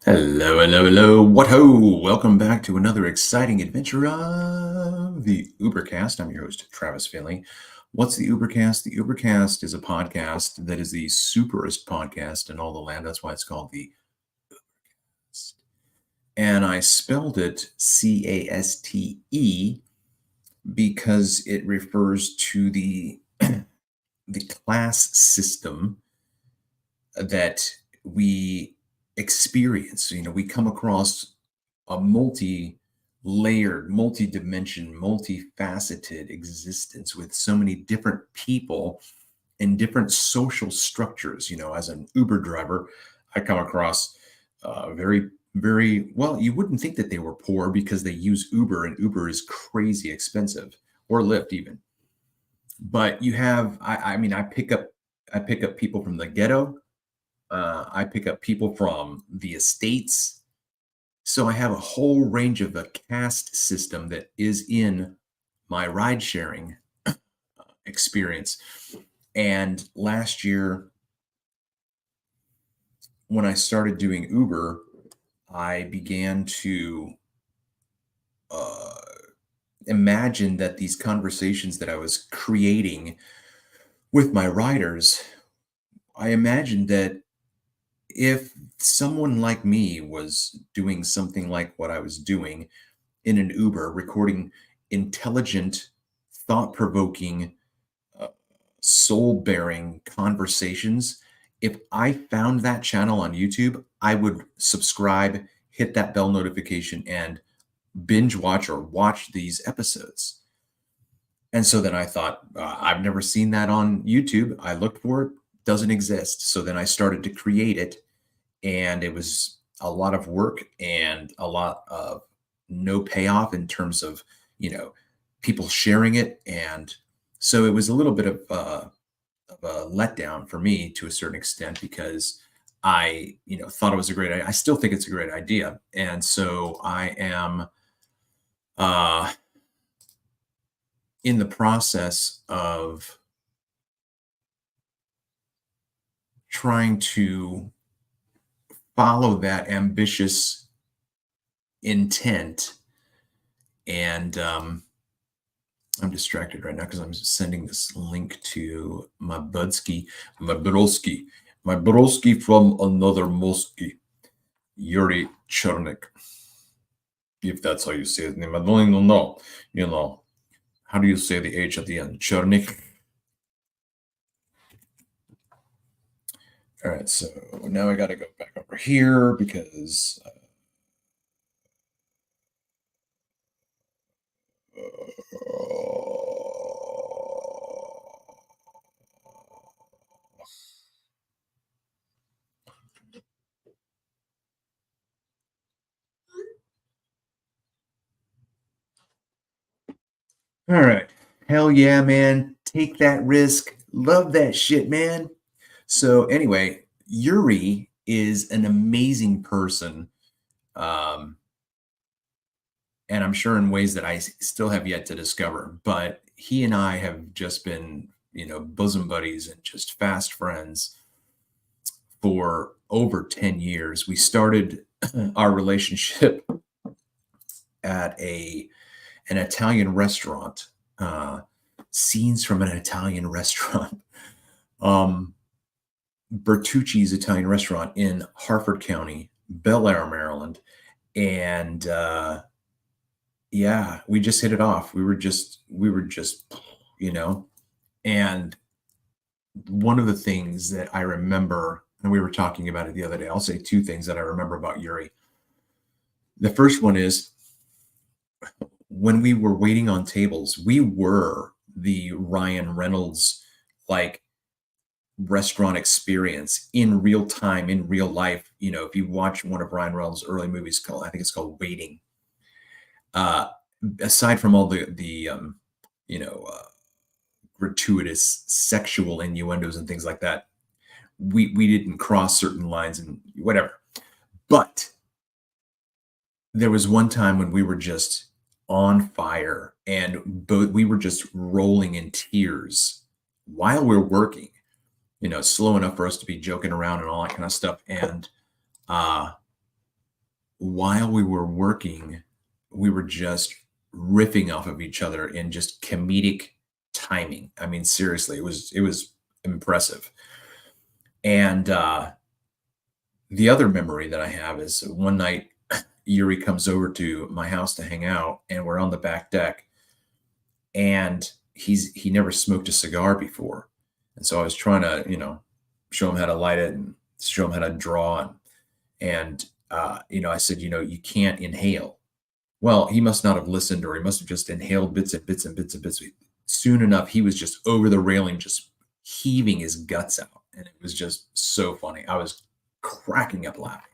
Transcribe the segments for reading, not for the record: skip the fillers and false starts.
Hello, hello, hello. What ho! Welcome back to another exciting adventure of the UberCast. I'm your host, Travis-EL. What's the UberCast? The UberCast is a podcast that is the superest podcast in all the land. That's why it's called the UberCast. And I spelled it Caste because it refers to the class system that we experience. We come across a multi-layered, multi-dimension, multifaceted existence with so many different people in different social structures. As an Uber driver, I come across very, very well. You wouldn't think that they were poor because they use Uber, and Uber is crazy expensive, or Lyft even. But you have, I mean, I pick up people from the ghetto. I pick up people from the estates. So I have a whole range of the caste system that is in my ride sharing experience. And last year, when I started doing Uber, I began to uh, imagine that these conversations that I was creating with my riders, I imagined that if someone like me was doing something like what I was doing in an Uber, recording intelligent, thought provoking, uh, soul bearing conversations, if I found that channel on YouTube, I would subscribe, hit that bell notification, and binge watch or watch these episodes. And so then I thought, I've never seen that on YouTube. I looked for it, doesn't exist. So then I started to create it, and it was a lot of work and a lot of no payoff in terms of you know people sharing it. And so it was a little bit of a letdown for me to a certain extent, because I thought it was a great idea. I still think it's a great idea, and so I am uh in the process of trying to follow that ambitious intent. And I'm distracted right now because I'm sending this link to my broski from another Mosky, Yuri Chernykh, if that's how you say his name. I don't even know. How do you say the H at the end? Chernykh. All right, so now I got to go back over here because. All right. Hell yeah, man. Take that risk. Love that shit, man. So, anyway, Yuri is an amazing person. Um, and I'm sure in ways that I still have yet to discover. But he and I have just been, bosom buddies and just fast friends for over 10 years. We started our relationship at an Italian restaurant, scenes from an Italian restaurant, um, Bertucci's Italian restaurant in Harford County, Bel Air, Maryland. And yeah, we just hit it off. We were just, you know, and one of the things that I remember, and we were talking about it the other day, I'll say two things that I remember about Yuri. The first one is when we were waiting on tables, we were the Ryan Reynolds like restaurant experience in real time, in real life. If you watch one of Ryan Reynolds' early movies I think it's called Waiting. Uh, Aside from all the you know uh, gratuitous sexual innuendos and things like that, we didn't cross certain lines and whatever. But there was one time when we were just on fire, and both we were just rolling in tears while we're working, slow enough for us to be joking around and all that kind of stuff. And uh while we were working, we were just riffing off of each other in just comedic timing. I mean, seriously, it was impressive. And the other memory that I have is one night Yuri comes over to my house to hang out, and we're on the back deck, and he never smoked a cigar before, and so I was trying to show him how to light it and show him how to draw, and I said, you can't inhale. Well, he must not have listened, or he must have just inhaled bits and bits and bits and bits. Soon enough, he was just over the railing, just heaving his guts out, and it was just so funny. I was cracking up laughing.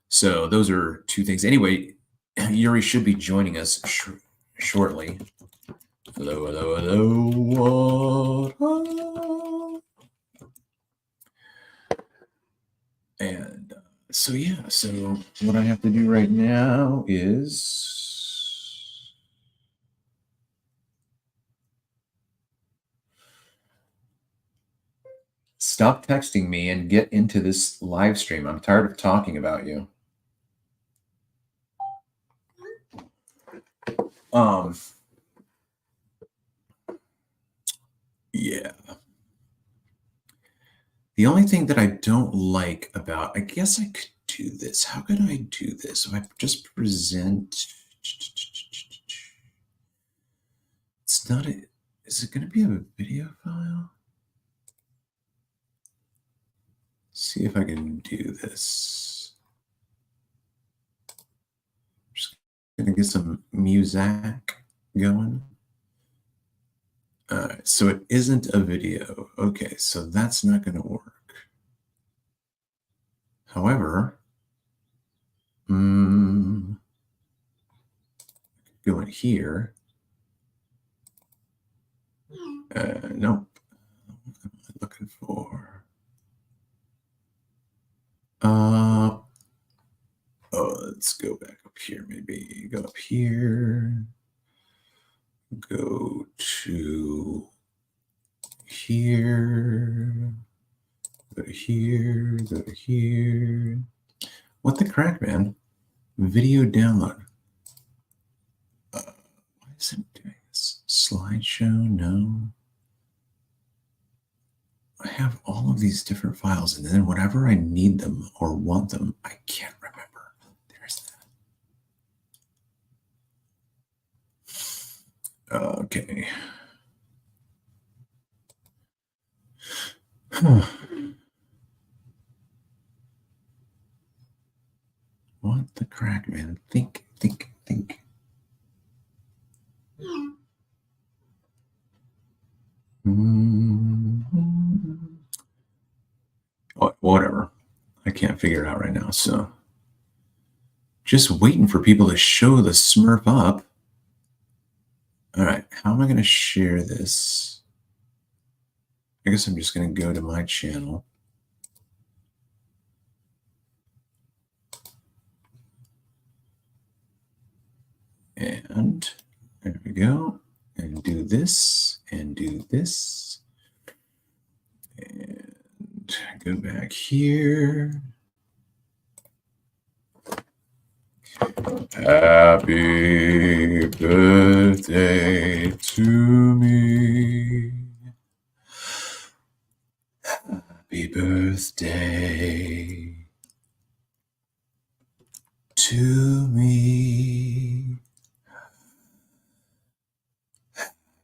So those are two things. Anyway, Yuri should be joining us shortly. Hello, hello, hello. What? And so what I have to do right now is stop texting me and get into this live stream. I'm tired of talking about you. Yeah. The only thing that I don't like about, I guess I could do this. How could I do this? If I just present, it's not a, is it going to be a video file? See if I can do this. Just going to get some music going. All right, so it isn't a video. Okay, so that's not going to work. However, go in here. Nope. What am I looking for? Let's go back up here. Maybe go up here. Go to here. Go to here. Go to here. What the crack, man? Video download. Why is it doing this? Slideshow? No. I have all of these different files, and then whenever I need them or want them, I can't remember. There's that. Okay. What the crack, man? Think. Whatever. I can't figure it out right now. So just waiting for people to show the Smurf up. All right. How am I going to share this? I guess I'm just going to go to my channel. And there we go. And do this and do this. And go back here. Happy birthday to me. Happy birthday to me.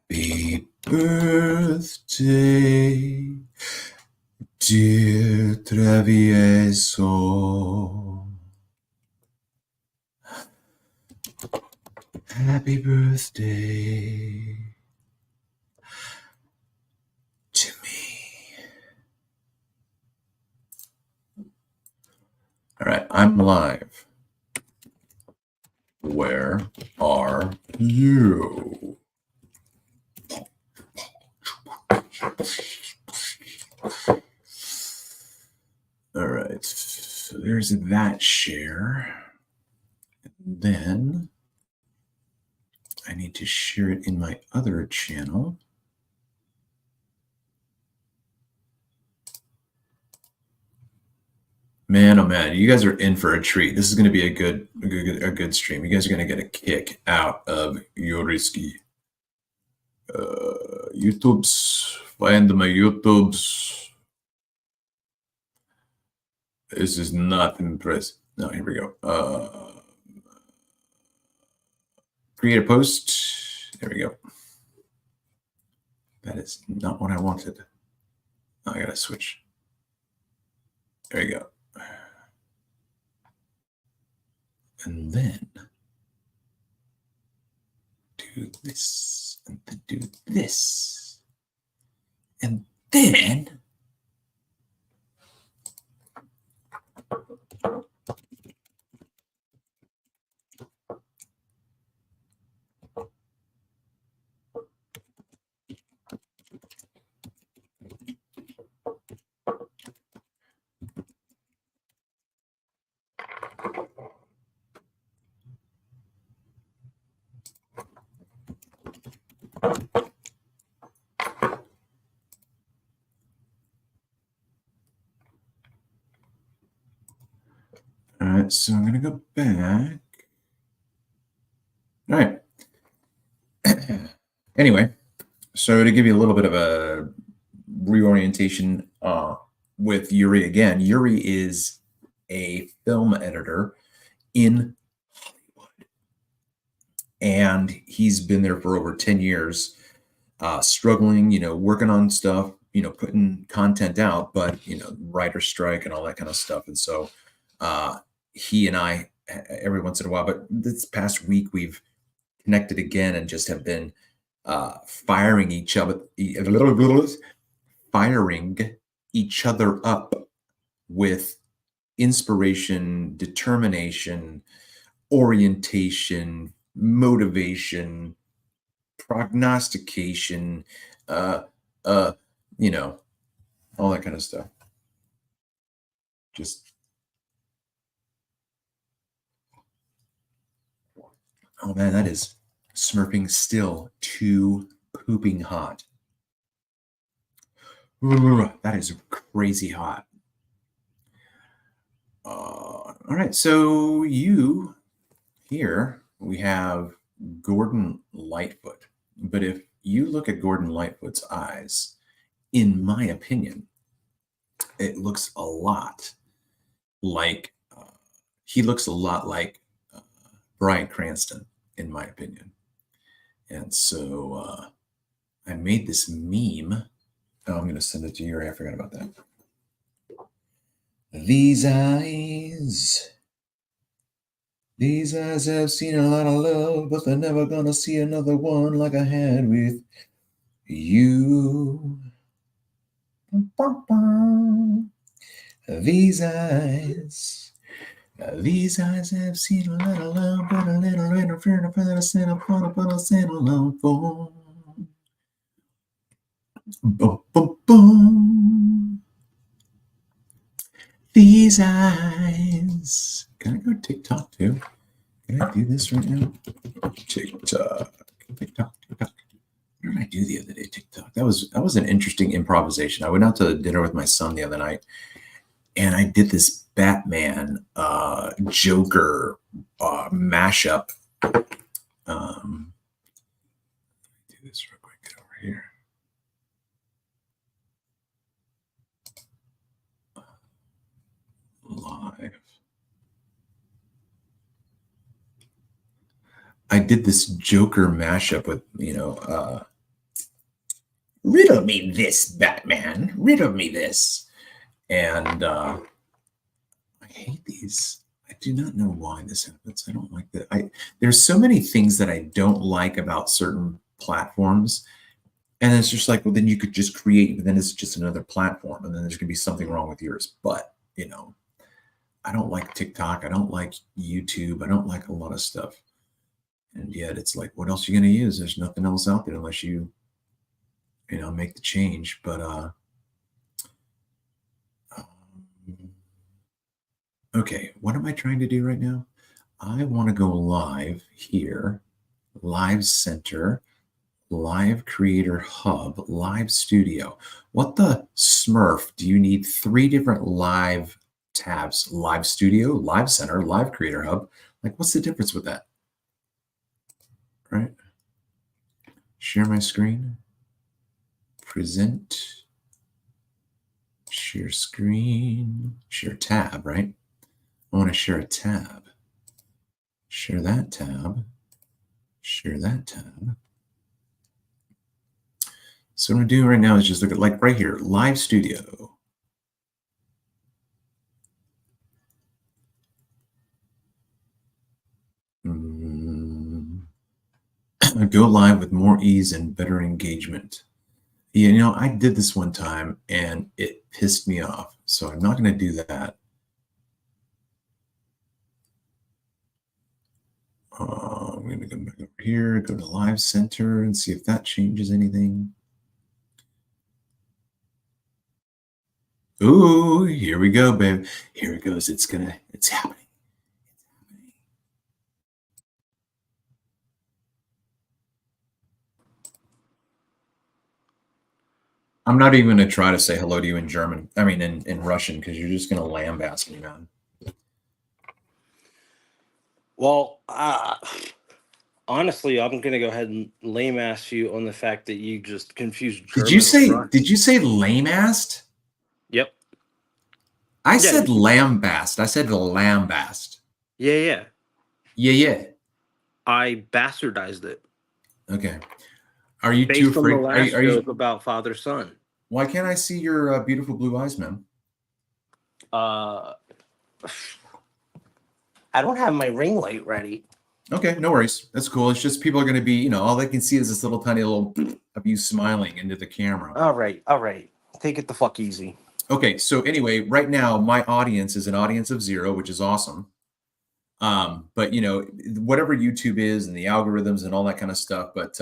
Happy birthday, dear Trav-EL. Happy birthday to me. All right, I'm live. Where are you? All right, so there's that share. And then I need to share it in my other channel. Man, oh man, you guys are in for a treat. This is going to be a good stream. You guys are going to get a kick out of Yuriski. YouTube's find my YouTube's. This is not impressive. No, here we go. Create a post. There we go. That is not what I wanted. I gotta switch. There you go. And then do this, and then do this. And then all right, so I'm gonna go back. All right. Anyway, so to give you a little bit of a reorientation with Yuri again, Yuri is a film editor in Hollywood, and he's been there for over 10 years, struggling, working on stuff, putting content out, but writer strike and all that kind of stuff. And so he and I, every once in a while, but this past week we've connected again and just have been firing each other up with inspiration, determination, orientation, motivation, prognostication, all that kind of stuff. Just, oh man, that is smurfing still too pooping hot. That is crazy hot. All right, so here we have Gordon Lightfoot. But if you look at Gordon Lightfoot's eyes, in my opinion, it looks a lot like Bryan Cranston, in my opinion. And so I made this meme. Oh, I'm going to send it to you. I forgot about that. These eyes have seen a lot of love, but they're never going to see another one like I had with you. These eyes have seen a lot of love, but a little interference for the sin upon a sin alone for. Boom, boom, boom. These eyes. Can I go TikTok too? Can I do this right now? TikTok. What did I do the other day? TikTok. That was an interesting improvisation. I went out to dinner with my son the other night, and I did this Batman Joker mashup. Do this real quick. Get over here. Live. I did this Joker mashup with, riddle me this, Batman. Riddle me this. And I hate these. I do not know why this happens. I don't like that. There's so many things that I don't like about certain platforms. And it's just like, well, then you could just create, but then it's just another platform. And then there's going to be something wrong with yours. But, I don't like TikTok. I don't like YouTube. I don't like a lot of stuff. And yet it's like, what else are you going to use? There's nothing else out there unless you make the change. But okay, what am I trying to do right now? I want to go live here, live center, live creator hub, live studio. What the Smurf do you need 3 different live tabs: Live Studio, Live Center, Live Creator Hub. Like, what's the difference with that? Right? Share my screen. Present. Share screen. Share tab, right? I want to share a tab. Share that tab. Share that tab. So what I'm doing right now is just look at, like, right here, Live Studio. Go live with more ease and better engagement. Yeah, I did this one time and it pissed me off. So I'm not going to do that. I'm going to go back over here, go to Live Center and see if that changes anything. Ooh, here we go, babe. Here it goes. It's happening. I'm not even going to try to say hello to you in German. I mean, in Russian, because you're just going to lambaste me, man. Well, honestly, I'm going to go ahead and lame-ass you on the fact that you just confused German Did you say with lame-assed? Yep. I said lambast. I said lambast. Yeah. Yeah. I bastardized it. Okay. Are you Based too on the afraid? last Are you? joke about father-son. Why can't I see your beautiful blue eyes, man? I don't have my ring light ready. Okay, no worries. That's cool. It's just people are going to be, all they can see is this little tiny little of you smiling into the camera. All right. Take it the fuck easy. Okay, so anyway, right now my audience is an audience of 0, which is awesome. But whatever YouTube is and the algorithms and all that kind of stuff. But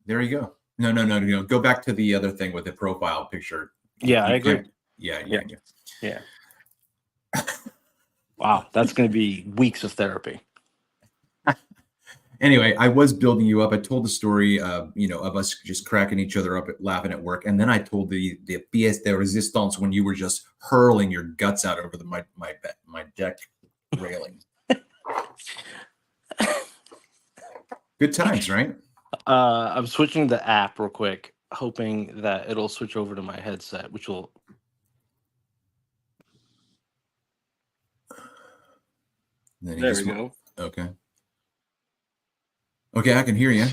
there you go. No. Go back to the other thing with the profile picture. Yeah, I agree. Yeah. Wow, that's going to be weeks of therapy. Anyway, I was building you up. I told the story, of us just cracking each other up, laughing at work, and then I told the pièce de résistance when you were just hurling your guts out over my deck railing. Good times, right? I'm switching the app real quick, hoping that it'll switch over to my headset, which will. There we go. Okay, I can hear you.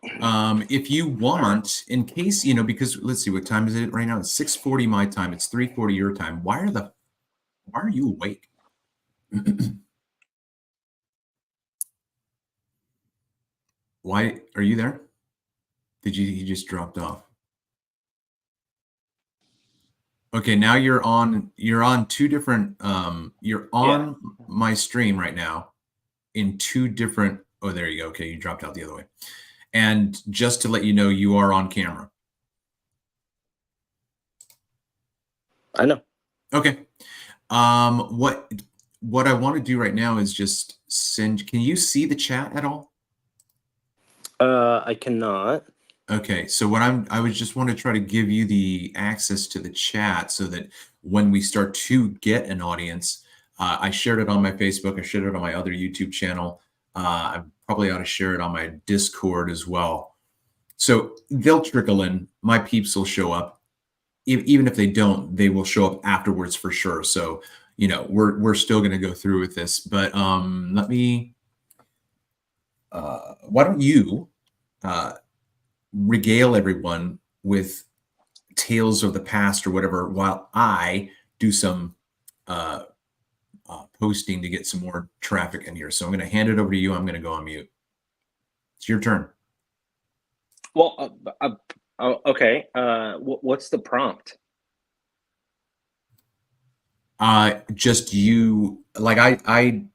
If you want, in case, because let's see, what time is it right now? It's 6:40 my time. It's 3:40 your time. Why are you awake? Why are you there? He just dropped off? Okay, now you're on two different, you're on my stream right now in two different, oh, there you go. Okay, you dropped out the other way. And just to let you know, you are on camera. I know. Okay. What I want to do right now is just can you see the chat at all? I cannot. Okay, so I was just want to try to give you the access to the chat so that when we start to get an audience, I shared it on my Facebook, I shared it on my other YouTube channel. I probably ought to share it on my Discord as well. So they'll trickle in. My peeps will show up. Even if they don't, they will show up afterwards for sure. So, we're still going to go through with this. But let me. Why don't you regale everyone with tales of the past or whatever, while I do some posting to get some more traffic in here. So I'm going to hand it over to you. I'm going to go on mute. It's your turn. Well, okay. What's the prompt? Just you, like I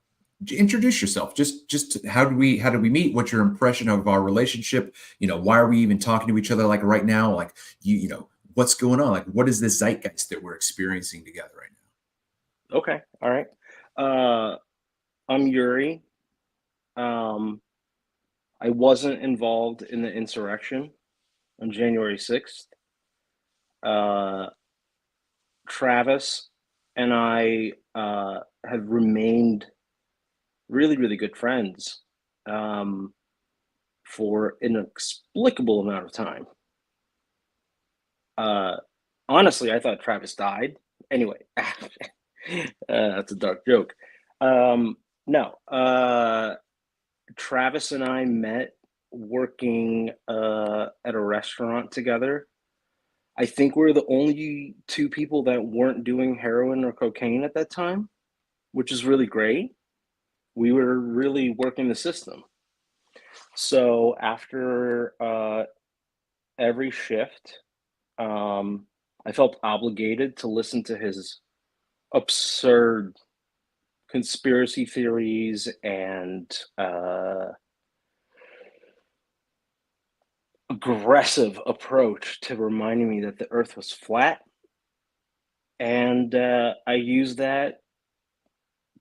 introduce yourself. Just how do we meet? What's your impression of our relationship? Why are we even talking to each other like right now? Like what's going on? Like what is this zeitgeist that we're experiencing together right now? Okay, all right. I'm Yuri. I wasn't involved in the insurrection on January 6th. Travis and I have remained really, really good friends for an inexplicable amount of time. Honestly, I thought Travis died. Anyway, that's a dark joke. No, Travis and I met working at a restaurant together. I think we're the only two people that weren't doing heroin or cocaine at that time, which is really great. We were really working the system. So after every shift, I felt obligated to listen to his absurd conspiracy theories and aggressive approach to reminding me that the earth was flat. And I used that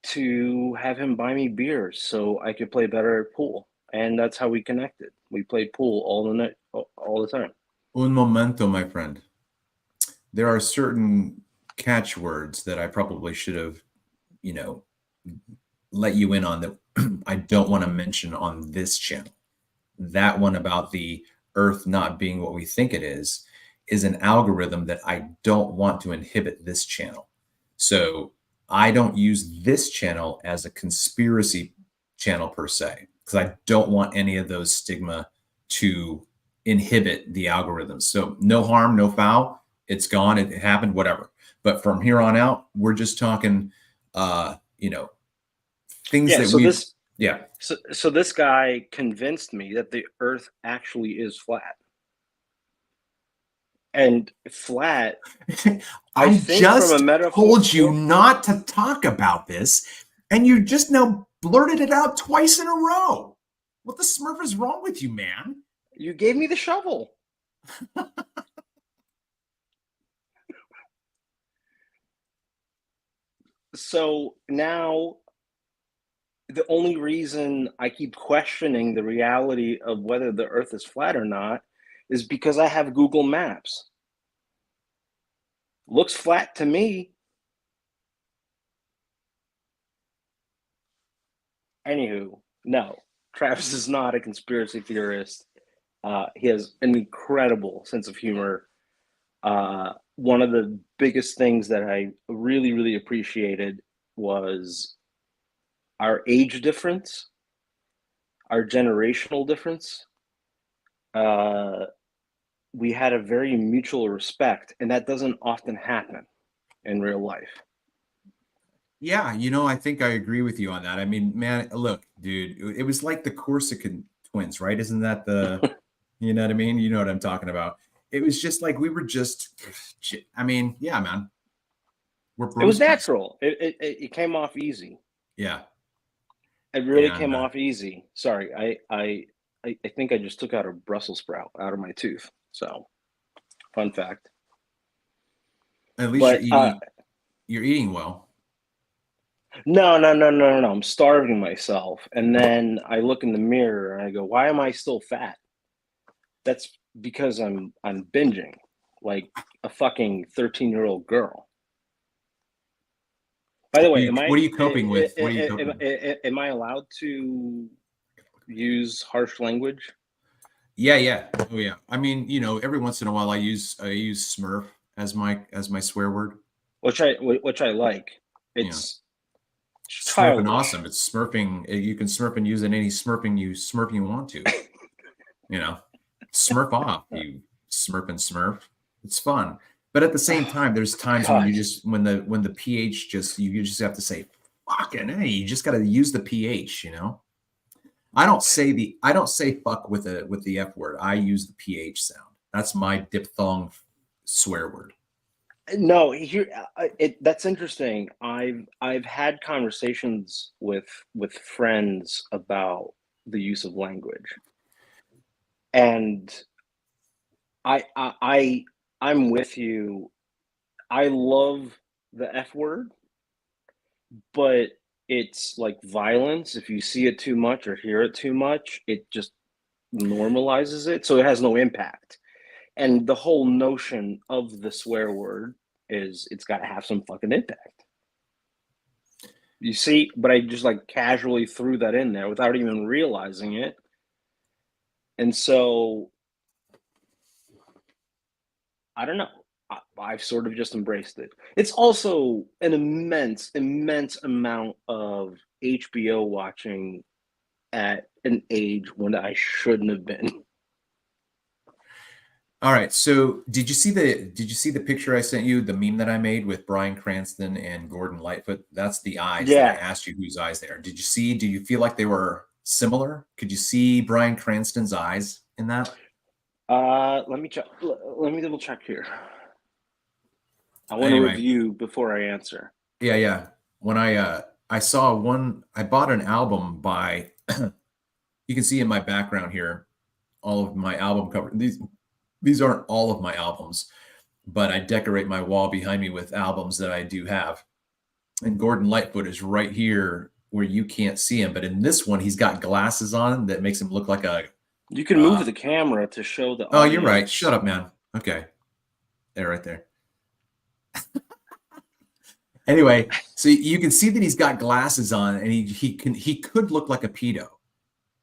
to have him buy me beers so I could play better at pool. And that's how we connected. We played pool all the night, all the time. Un momento, my friend. There are certain catchwords that I probably should have, you know, let you in on that I don't want to mention on this channel. That one about the earth not being what we think it is an algorithm that I don't want to inhibit this channel. So I don't use this channel as a conspiracy channel per se, because I don't want any of those stigma to inhibit the algorithms. So no harm, no foul. It's gone. It happened, whatever. But from here on out, we're just talking, things that So this guy convinced me that the earth actually is flat. And flat, I just told you not to talk about this, and you just now blurted it out twice in a row. What the smurf is wrong with you, man? You gave me the shovel. So now the only reason I keep questioning the reality of whether the earth is flat or not is because I have Google Maps. Looks flat to me. Anywho, no, Travis is not a conspiracy theorist. He has an incredible sense of humor. One of the biggest things that I really, really appreciated was our age difference, our generational difference. We had a very mutual respect, and that doesn't often happen in real life. Yeah, I think I agree with you on that. I mean, man, look, dude, it was like the Corsican twins, right? Isn't that you know what I mean? You know what I'm talking about. It was just like we were just, I mean, yeah, man. It was natural. It came off easy. Yeah. It really came off easy. Sorry, I think I just took out a Brussels sprout out of my tooth. So, fun fact. At least you're eating well. No. I'm starving myself. And then I look in the mirror and I go, why am I still fat? That's because I'm binging like a fucking 13-year-old girl. By the way, what are you coping with? What are you coping with? Am I allowed to use harsh language? Yeah. Oh yeah. I mean, every once in a while I use Smurf as my swear word. Which I like. It's Smurfing awesome. It's smurfing. You can smurf and use any smurfing you want to. Smurf off, you smurf and smurf. It's fun. But at the same time, there's times when you just when the pH you just have to say fucking hey, you just got to use the pH, I don't say fuck with the F word. I use the PH sound. That's my diphthong swear word. No, that's interesting. I've had conversations with friends about the use of language, and I'm with you. I love the F word, but it's like violence. If you see it too much or hear it too much, it just normalizes it, so it has no impact. And the whole notion of the swear word is it's got to have some fucking impact. You see, but I just like casually threw that in there without even realizing it. And so I don't know. I've sort of just embraced it. It's also an immense, immense amount of HBO watching at an age when I shouldn't have been. All right. So did you see the picture I sent you, the meme that I made with Bryan Cranston and Gordon Lightfoot? That's the eyes that I Yeah. asked you whose eyes they are. Do you feel like they were similar? Could you see Bryan Cranston's eyes in that? Let me check. Let me double check here. I want to Anyway, review before I answer. yeah, yeah. When I saw one, I bought an album by you can see in my background here all of my album cover. These aren't all of my albums, but I decorate my wall behind me with albums that I do have. And Gordon Lightfoot is right here where you can't see him, but in this one he's got glasses on that makes him look like a You can move the camera to show the oh, you're right. audience. Shut up, man. Okay. There, right there. Anyway, so you can see that he's got glasses on and he could look like a pedo.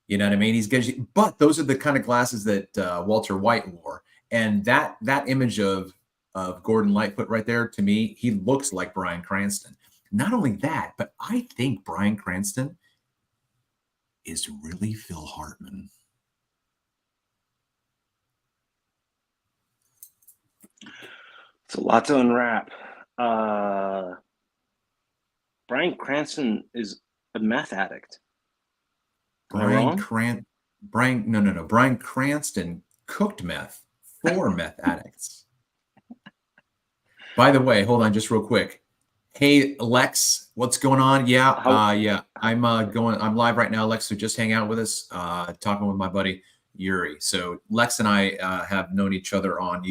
You know what I mean? But those are the kind of glasses that Walter White wore. And that image of Gordon Lightfoot right there, to me, he looks like Bryan Cranston. Not only that, but I think Bryan Cranston is really Phil Hartman. It's a lot to unwrap. Bryan Cranston is a meth addict. Bryan Cranston cooked meth for meth addicts. By the way, hold on just real quick. Hey, Lex, what's going on? Yeah, I'm live right now, Lex, so just hang out with us, talking with my buddy Yuri. So Lex and I have known each other on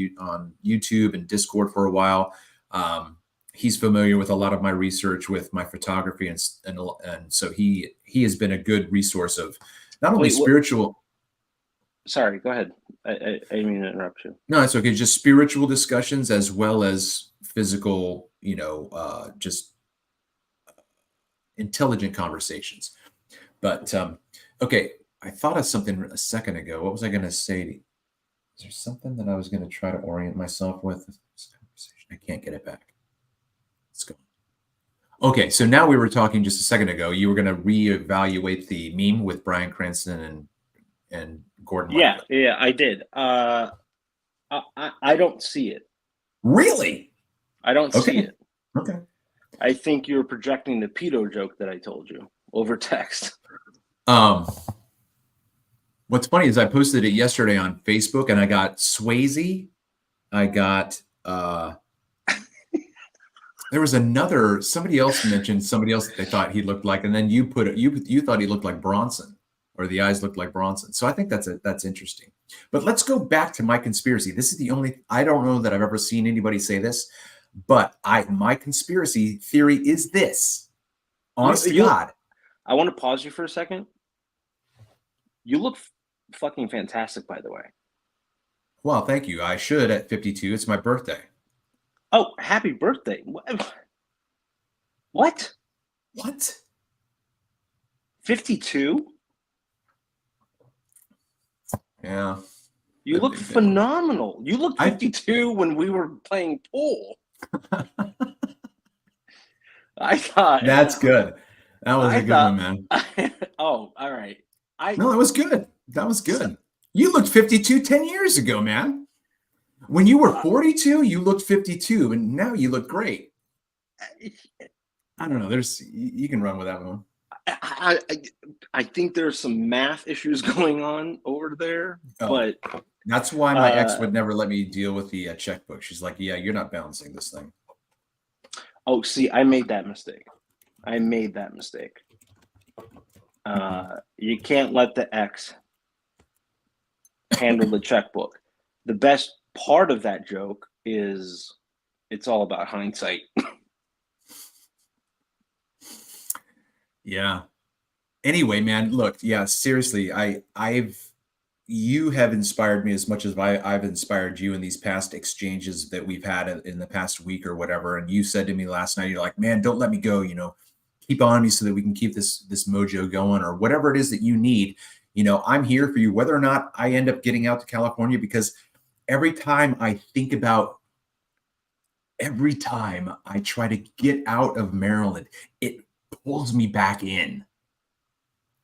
YouTube and Discord for a while. He's familiar with a lot of my research with my photography, and so he has been a good resource of not only spiritual. Sorry, go ahead. I didn't mean to interrupt you. No, it's okay. Just spiritual discussions as well as physical, just intelligent conversations. But okay, I thought of something a second ago. What was I going to say? Is there something that I was going to try to orient myself with this conversation? I can't get it back. Let's go. Okay, so now we were talking just a second ago. You were going to reevaluate the meme with Bryan Cranston and Gordon Lightfoot. Yeah, I did. I don't see it. Really? I don't see it. Okay. I think you're projecting the pedo joke that I told you over text. What's funny is I posted it yesterday on Facebook, and I got Swayze. I got there was somebody else mentioned somebody else that they thought he looked like, and then you thought he looked like Bronson, or the eyes looked like Bronson. So I think that's interesting. But let's go back to my conspiracy. This is I don't know that I've ever seen anybody say this, but my conspiracy theory is this. Honest to God. I want to pause you for a second. You look fucking fantastic, by the way. Well, thank you. I should at 52. It's my birthday. Oh, happy birthday. What? 52? Yeah. You look phenomenal. You looked 52 when we were playing pool. I thought. That's good. That was a good one, man. Oh, all right. No, that was good. That was good. You looked 52 10 years ago, man. When you were 42, you looked 52, and now you look great. I don't know. You can run with that one. I think there's some math issues going on over there, but that's why my ex would never let me deal with the checkbook. She's like, "Yeah, you're not balancing this thing." Oh, see, I made that mistake. You can't let the ex handle the checkbook. The best part of that joke is it's all about hindsight. Yeah. Anyway, man, look, yeah, seriously, you have inspired me as much as I've inspired you in these past exchanges that we've had in the past week or whatever. And you said to me last night, you're like, "Man, don't let me go, keep on me so that we can keep this mojo going, or whatever it is that you need. I'm here for you, whether or not I end up getting out to California, because every time I think about every time I try to get out of Maryland, it pulls me back in.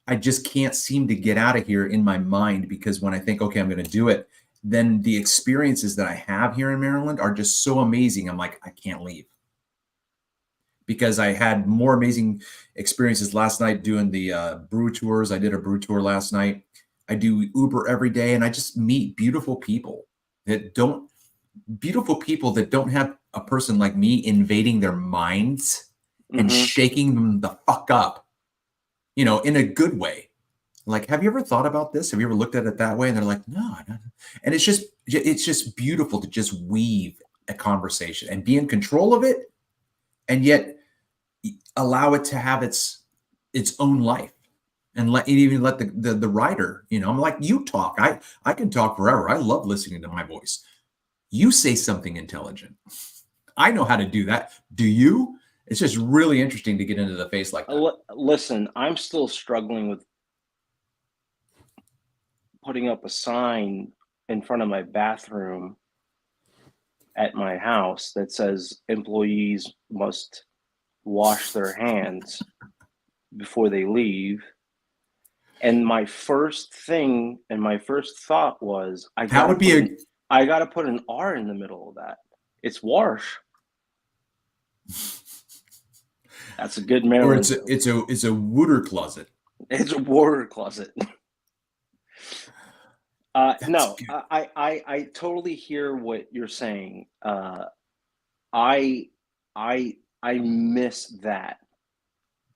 I just can't seem to get out of here in my mind, because when I think, okay, I'm going to do it, then the experiences that I have here in Maryland are just so amazing. I'm like, I can't leave, because I had more amazing experiences last night doing the brew tours. I did a brew tour last night. I do Uber every day, and I just meet beautiful people that don't have a person like me invading their minds and Mm-hmm. shaking them the fuck up, in a good way. Like, have you ever thought about this? Have you ever looked at it that way? And they're like, no. And it's just beautiful to just weave a conversation and be in control of it, and yet allow it to have its own life, and let the writer, I'm like, you talk. I can talk forever. I love listening to my voice. You say something intelligent. I know how to do that. Do you? It's just really interesting to get into the face like that. Listen, I'm still struggling with putting up a sign in front of my bathroom at my house that says employees must wash their hands before they leave. And my first thought was, That would be I gotta put an R in the middle of that. It's wash. That's a good or Maryland. it's a water closet. It's a water closet. No, Good. I totally hear what you're saying. I miss that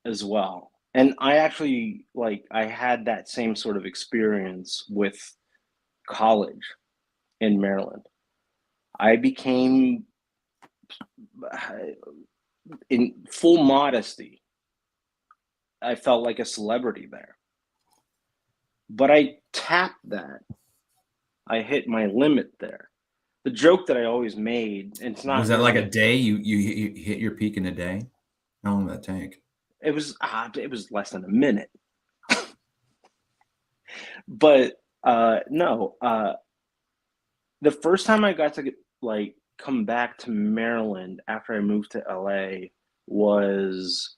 as well. And I actually, I had that same sort of experience with college in Maryland. I became, in full modesty, I felt like a celebrity there. But I tapped that. I hit my limit there. The joke that I always made, and it's Was not that like a really, day? You hit your peak in a day? How long did that take? it was less than a minute. But no, the first time I got to come back to Maryland after I moved to LA was,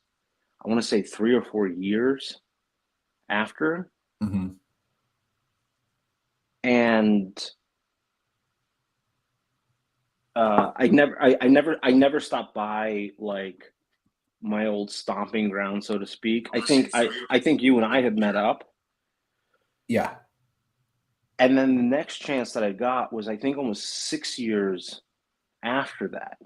I want to say, 3 or 4 years after. Mm-hmm. And I never stopped by my old stomping ground, so to speak. I think you and I had met up. Yeah. And then the next chance that I got was, I think, almost 6 years after that.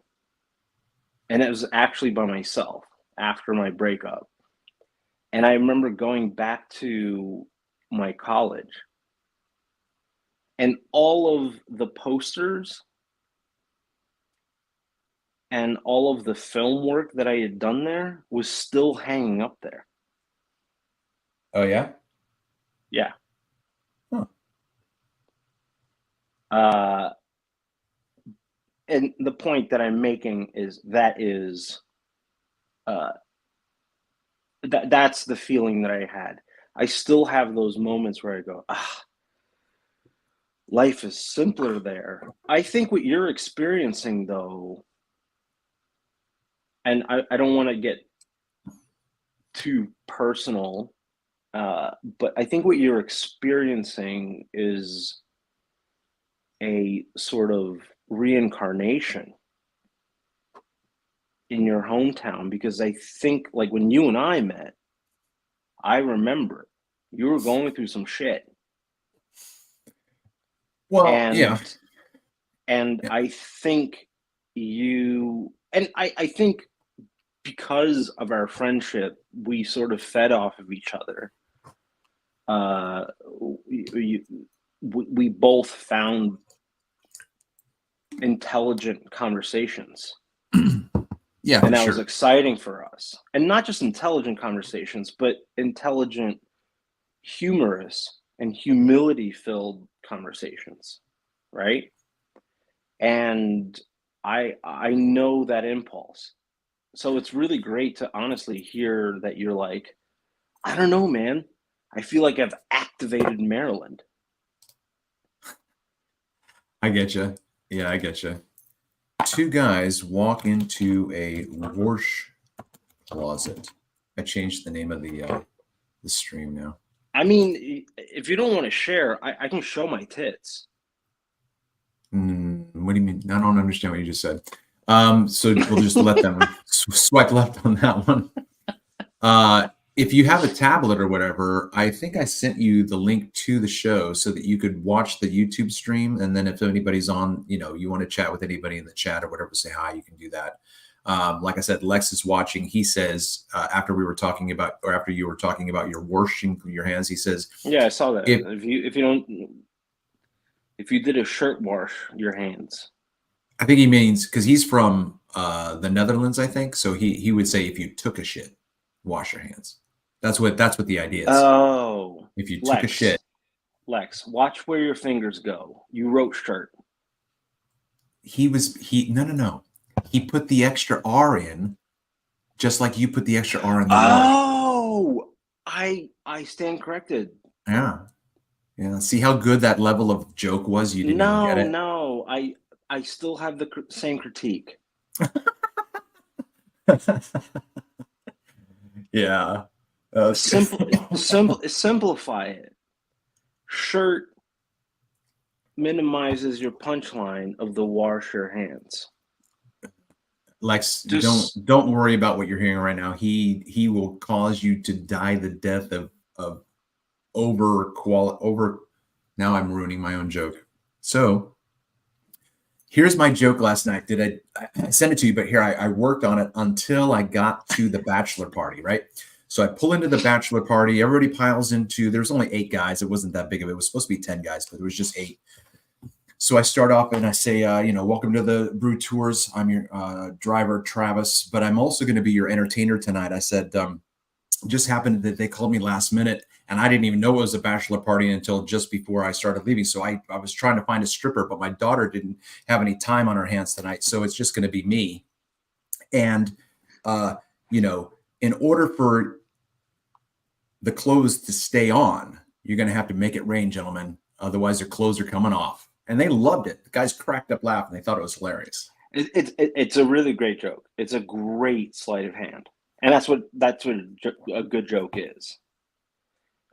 And it was actually by myself after my breakup. And I remember going back to my college, and all of the posters and all of the film work that I had done there was still hanging up there. Oh yeah. Yeah. Huh. And the point that I'm making is uh, that's the feeling that I had. I still have those moments where I go, life is simpler there. I think what you're experiencing, though, and I don't want to get too personal, but I think what you're experiencing is a sort of reincarnation in your hometown, because I think, when you and I met, I remember you were going through some shit. Well, yeah. And I think I think because of our friendship, we sort of fed off of each other. We both found intelligent conversations. Yeah, And for that was sure. exciting for us. And not just intelligent conversations, but intelligent, humorous, and humility-filled conversations, right? And I know that impulse. So it's really great to honestly hear that you're like, I don't know, man. I feel like I've activated Maryland. I get you. Yeah, I get you. Two guys walk into a wash closet. I changed the name of the stream now. I mean, if you don't want to share, I can show my tits. What do you mean? I don't understand what you just said. So we'll just let them swipe left on that one. If you have a tablet or whatever, I think I sent you the link to the show so that you could watch the YouTube stream. And then if anybody's on, you want to chat with anybody in the chat or whatever, say hi, you can do that. Like I said, Lex is watching. He says, after we were talking about, or after you were talking about your washing your hands, he says, yeah, I saw that. If you did a shirt wash, your hands. I think he means, because he's from the Netherlands, I think. So he would say, if you took a shit, wash your hands. That's what the idea is. Oh, if you took a shit. Lex, watch where your fingers go. You wrote shirt. No. He put the extra R in, just like you put the extra R in the word. Oh, I stand corrected. Yeah. See how good that level of joke was? You didn't even get it? No. I still have the same critique. Yeah. Simplify it. Shirt minimizes your punchline of the wash your hands. Lex, don't worry about what you're hearing right now. He will cause you to die the death of over. Now I'm ruining my own joke. So here's my joke last night. Did I send it to you? But here I worked on it until I got to the bachelor party, right? So I pull into the bachelor party. Everybody piles into. There's only 8 guys. It wasn't that big of it. It was supposed to be 10 guys, but it was just 8. So I start off and I say, welcome to the Brew Tours. I'm your driver, Travis, but I'm also going to be your entertainer tonight. I said, just happened that they called me last minute, and I didn't even know it was a bachelor party until just before I started leaving. So I was trying to find a stripper, but my daughter didn't have any time on her hands tonight. So it's just going to be me. And, in order for the clothes to stay on, you're going to have to make it rain, gentlemen. Otherwise, their clothes are coming off. And they loved it. The guys cracked up laughing. They thought it was hilarious. It's a really great joke. It's a great sleight of hand, and that's what a good joke is.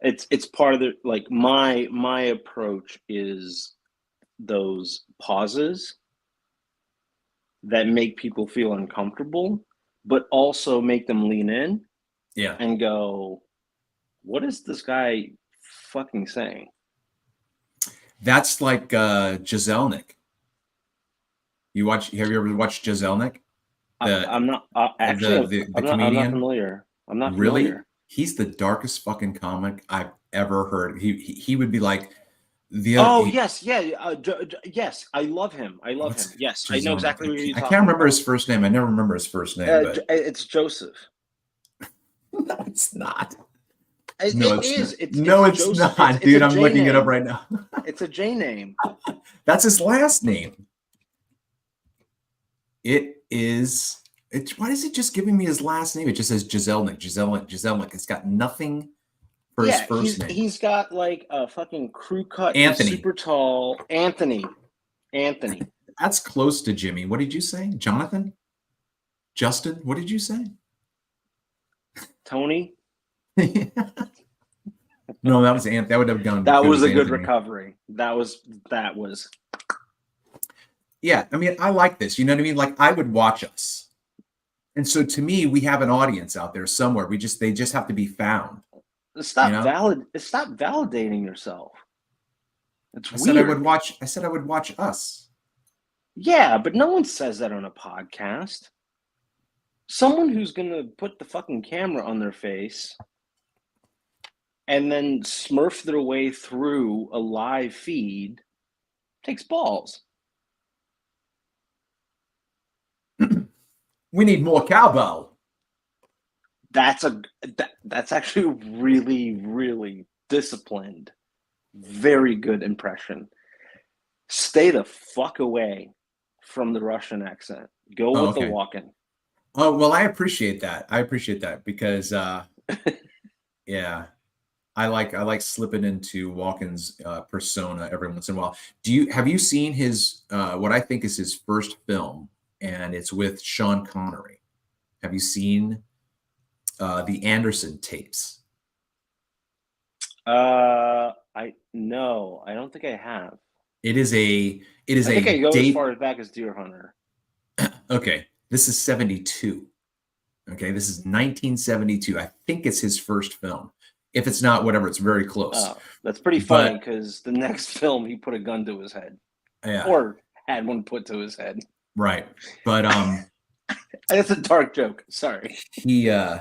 It's part of the, like, my approach is those pauses that make people feel uncomfortable, but also make them lean in. Yeah. And go, what is this guy fucking saying? That's like Chernykh. Have you ever watched Chernykh? I'm not actually. The comedian. I'm not familiar. I'm not really familiar. He's the darkest fucking comic I've ever heard. He would be like yes, I love him. Yes, Chernykh? I know exactly what you're talking about. I can't remember his first name. I never remember his first name. But it's Joseph. No, it's not. It's not, dude. I'm looking it up right now. It's a J name. That's his last name. It is. Why is it just giving me his last name? It just says Chernykh. It's got nothing for his first name. He's got like a fucking crew cut. Anthony. Super tall. Anthony. That's close to Jimmy. What did you say? Jonathan? Justin? What did you say? Tony? No, that was Anthony. That would have gone. That was a good recovery. That was. Yeah, I mean, I like this. You know what I mean? Like, I would watch us. And so to me, we have an audience out there somewhere. They just have to be found. Stop validating yourself. It's weird. I said I would watch us. Yeah, but no one says that on a podcast. Someone who's gonna put the fucking camera on their face and then smurf their way through a live feed takes balls. We need more cowbell. That's actually really, really disciplined. Very good impression. Stay the fuck away from the Russian accent. Go with the walking. Oh, well, I appreciate that. I appreciate that because yeah, I like slipping into Walken's persona every once in a while. Have you seen his what I think is his first film, and it's with Sean Connery? Have you seen the Anderson tapes? I no, I don't think I have. It is I think I go as date. far back as Deer Hunter. Okay, this is 72. Okay, this is 1972. I think it's his first film. If it's not, whatever, it's very close. Oh, that's pretty funny But because the next film he put a gun to his head, yeah, or had one put to his head. right. But That's a dark joke. Sorry. he oh,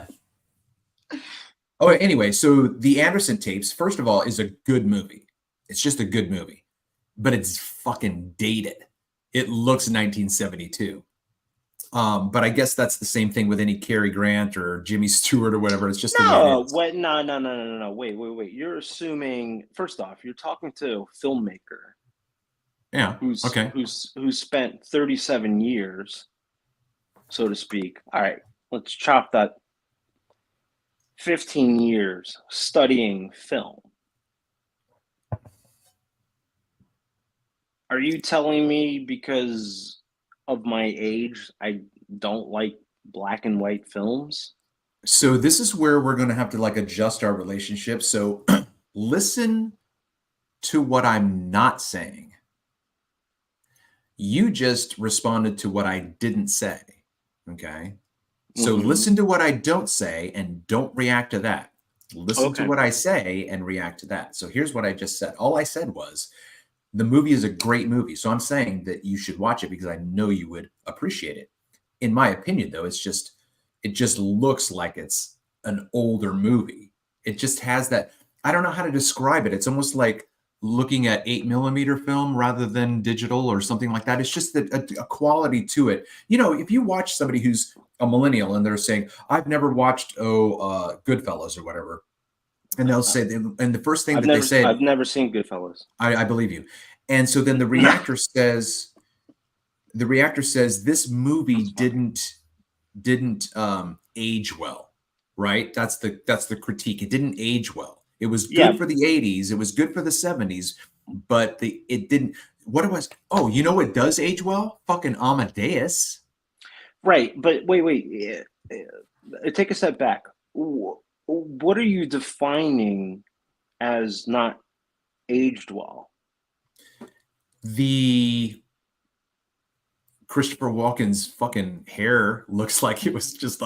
anyway, so the Anderson tapes, first of all, is a good movie. It's just a good movie, but it's fucking dated. It looks 1972. But I guess that's the same thing with any Cary Grant or Jimmy Stewart or whatever. It's just the way it No, is. what? No. Wait. You're assuming. First off, you're talking to a filmmaker Yeah. Okay. who's spent 37 years, so to speak. All right, let's chop that. 15 years studying film. Are you telling me because of my age I don't like black and white films? So this is where we're going to have to like adjust our relationship. So listen to what I'm not saying. You just responded to what I didn't say. Okay. So listen to what I don't say and don't react to that. Listen to Okay. what I say and react to that. So here's what I just said. All I said was the movie is a great movie. So I'm saying that you should watch it because I know you would appreciate it. In my opinion, though, it just looks like it's an older movie. It just has that. I don't know how to describe it. It's almost like looking at 8 millimeter film rather than digital or something like that. It's just a quality to it. You know, if you watch somebody who's a millennial and they're saying, I've never watched Goodfellas or whatever, and they'll say, and the first thing that they say, I've never seen Goodfellas. I believe you. And so then the reactor says, this movie didn't age well, right? That's the critique. It didn't age well. It was good for the 80s. It was good for the 70s, but it didn't. What it was? Oh, you know what does age well? Fucking Amadeus. Right, but wait. Take a step back. What are you defining as not aged well? The Christopher Walken's fucking hair looks like it was just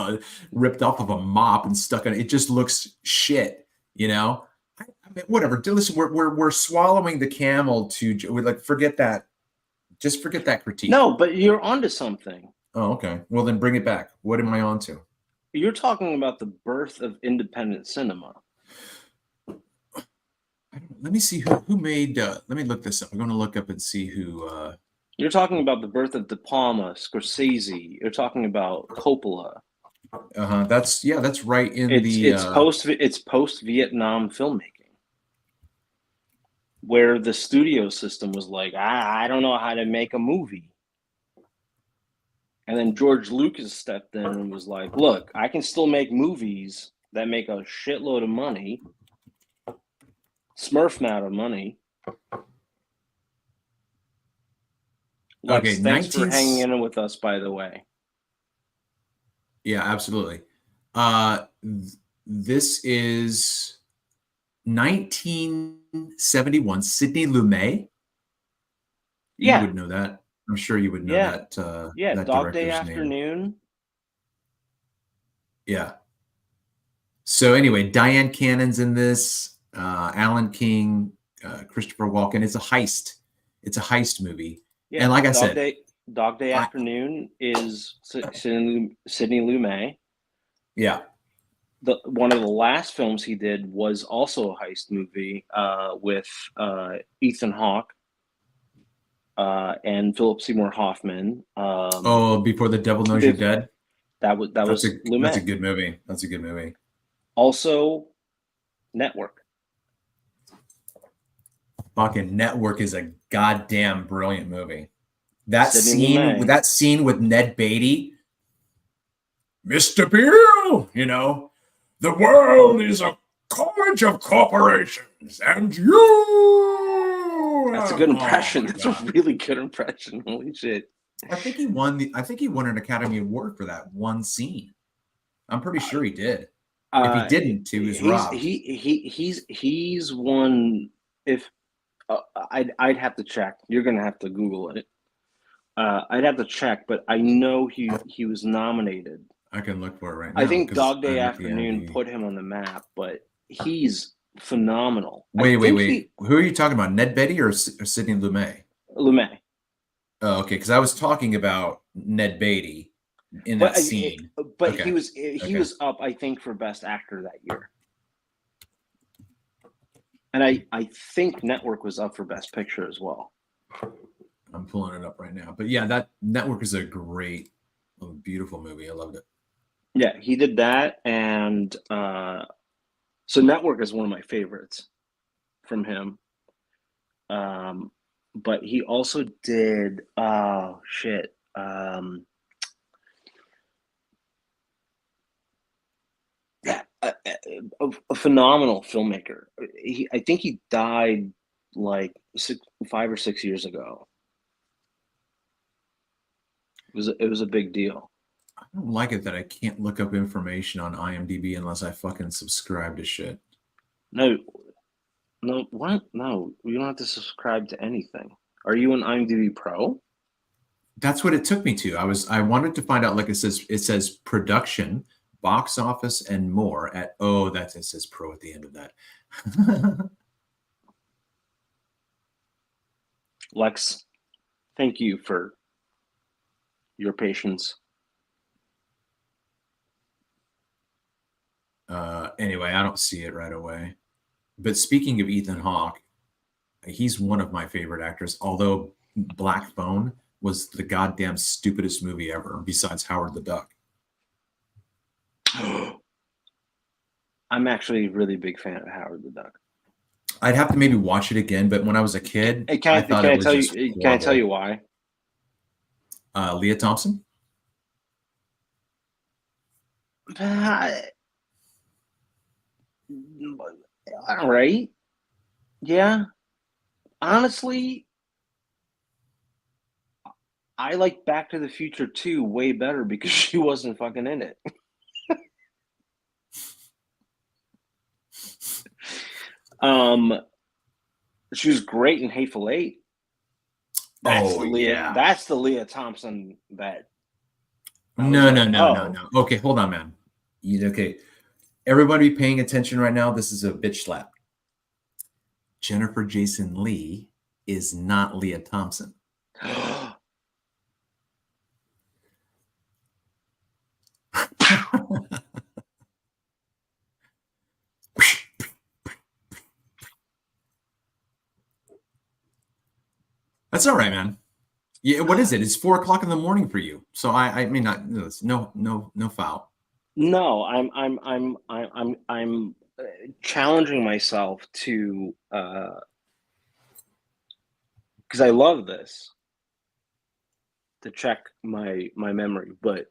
ripped off of a mop and stuck in it. It just looks shit, you know. I mean, whatever. Listen, we're swallowing the camel to like forget that. Just forget that critique. No, but you're onto something. Oh, okay. Well, then bring it back. What am I onto? You're talking about the birth of independent cinema. Let me see who made. Let me look this up. I'm going to look up and see who. You're talking about the birth of De Palma, Scorsese. You're talking about Coppola. That's right in it's post Vietnam filmmaking, where the studio system was like, I don't know how to make a movie. And then George Lucas stepped in and was like, look, I can still make movies that make a shitload of money, Smurf amount of money. Lex, thanks for hanging in with us, by the way. Yeah, absolutely. This is 1971, Sidney Lumet. You would know that. I'm sure you would know that. That Dog Day director's Afternoon. name. Yeah. So anyway, Diane Cannon's in this. Alan King, Christopher Walken. It's a heist. It's a heist movie. Yeah, and like I said, Dog Day Afternoon is Sidney Lumet. Yeah. One of the last films he did was also a heist movie with Ethan Hawke and Philip Seymour Hoffman. Before the Devil Knows You're Dead. Lumet. That's a good movie. That's a good movie. Also, Network. Fucking Network is a goddamn brilliant movie. That scene with Ned Beatty. Mr. Beale, you know, the world is a college of corporations, and you. That's a good Oh impression. my That's God. a really good impression. Holy shit. I think he won an Academy Award for that one scene. I'm pretty sure he did. If he didn't, he was robbed. He's one. If I'd have to check. You're gonna have to Google it. I'd have to check, but I know he was nominated. I can look for it right now. I think 'cause Dog Day I'm at the Afternoon IMDb. put him on the map, but he's phenomenal. Wait. Who are you talking about? Ned Beatty or Sidney Lumet? Lumet. Oh, okay, because I was talking about Ned Beatty in that scene. But Okay. he was up, I think, for Best Actor that year. And I think Network was up for Best Picture as well. I'm pulling it up right now. But yeah, that Network is a beautiful movie. I loved it. Yeah, he did that, and so Network is one of my favorites from him. But he also did a phenomenal filmmaker. I think he died like 5 or 6 years ago. It was a big deal. I don't like it that I can't look up information on IMDb unless I fucking subscribe to shit. No, what? No, you don't have to subscribe to anything. Are you an IMDb Pro? That's what it took me to. I wanted to find out, like it says production, box office, and more at it says pro at the end of that. Lex, thank you for your patience. Anyway, I don't see it right away. But speaking of Ethan Hawke, he's one of my favorite actors, although Black Phone was the goddamn stupidest movie ever, besides Howard the Duck. I'm actually a really big fan of Howard the Duck. I'd have to maybe watch it again, but when I was a kid, I thought it was just horrible. Can I tell you why? Leah Thompson? All right. Yeah. Honestly, I like Back to the Future 2 way better because she wasn't fucking in it. She was great in Hateful Eight. That's the Leah Thompson that. No. Okay, hold on, man. Okay. Everybody paying attention right now. This is a bitch slap. Jennifer Jason Leigh is not Leah Thompson. That's all right, man. Yeah, what is it? It's 4:00 in the morning for you. So I mean, not no foul. No, I'm challenging myself to because I love this to check my memory, but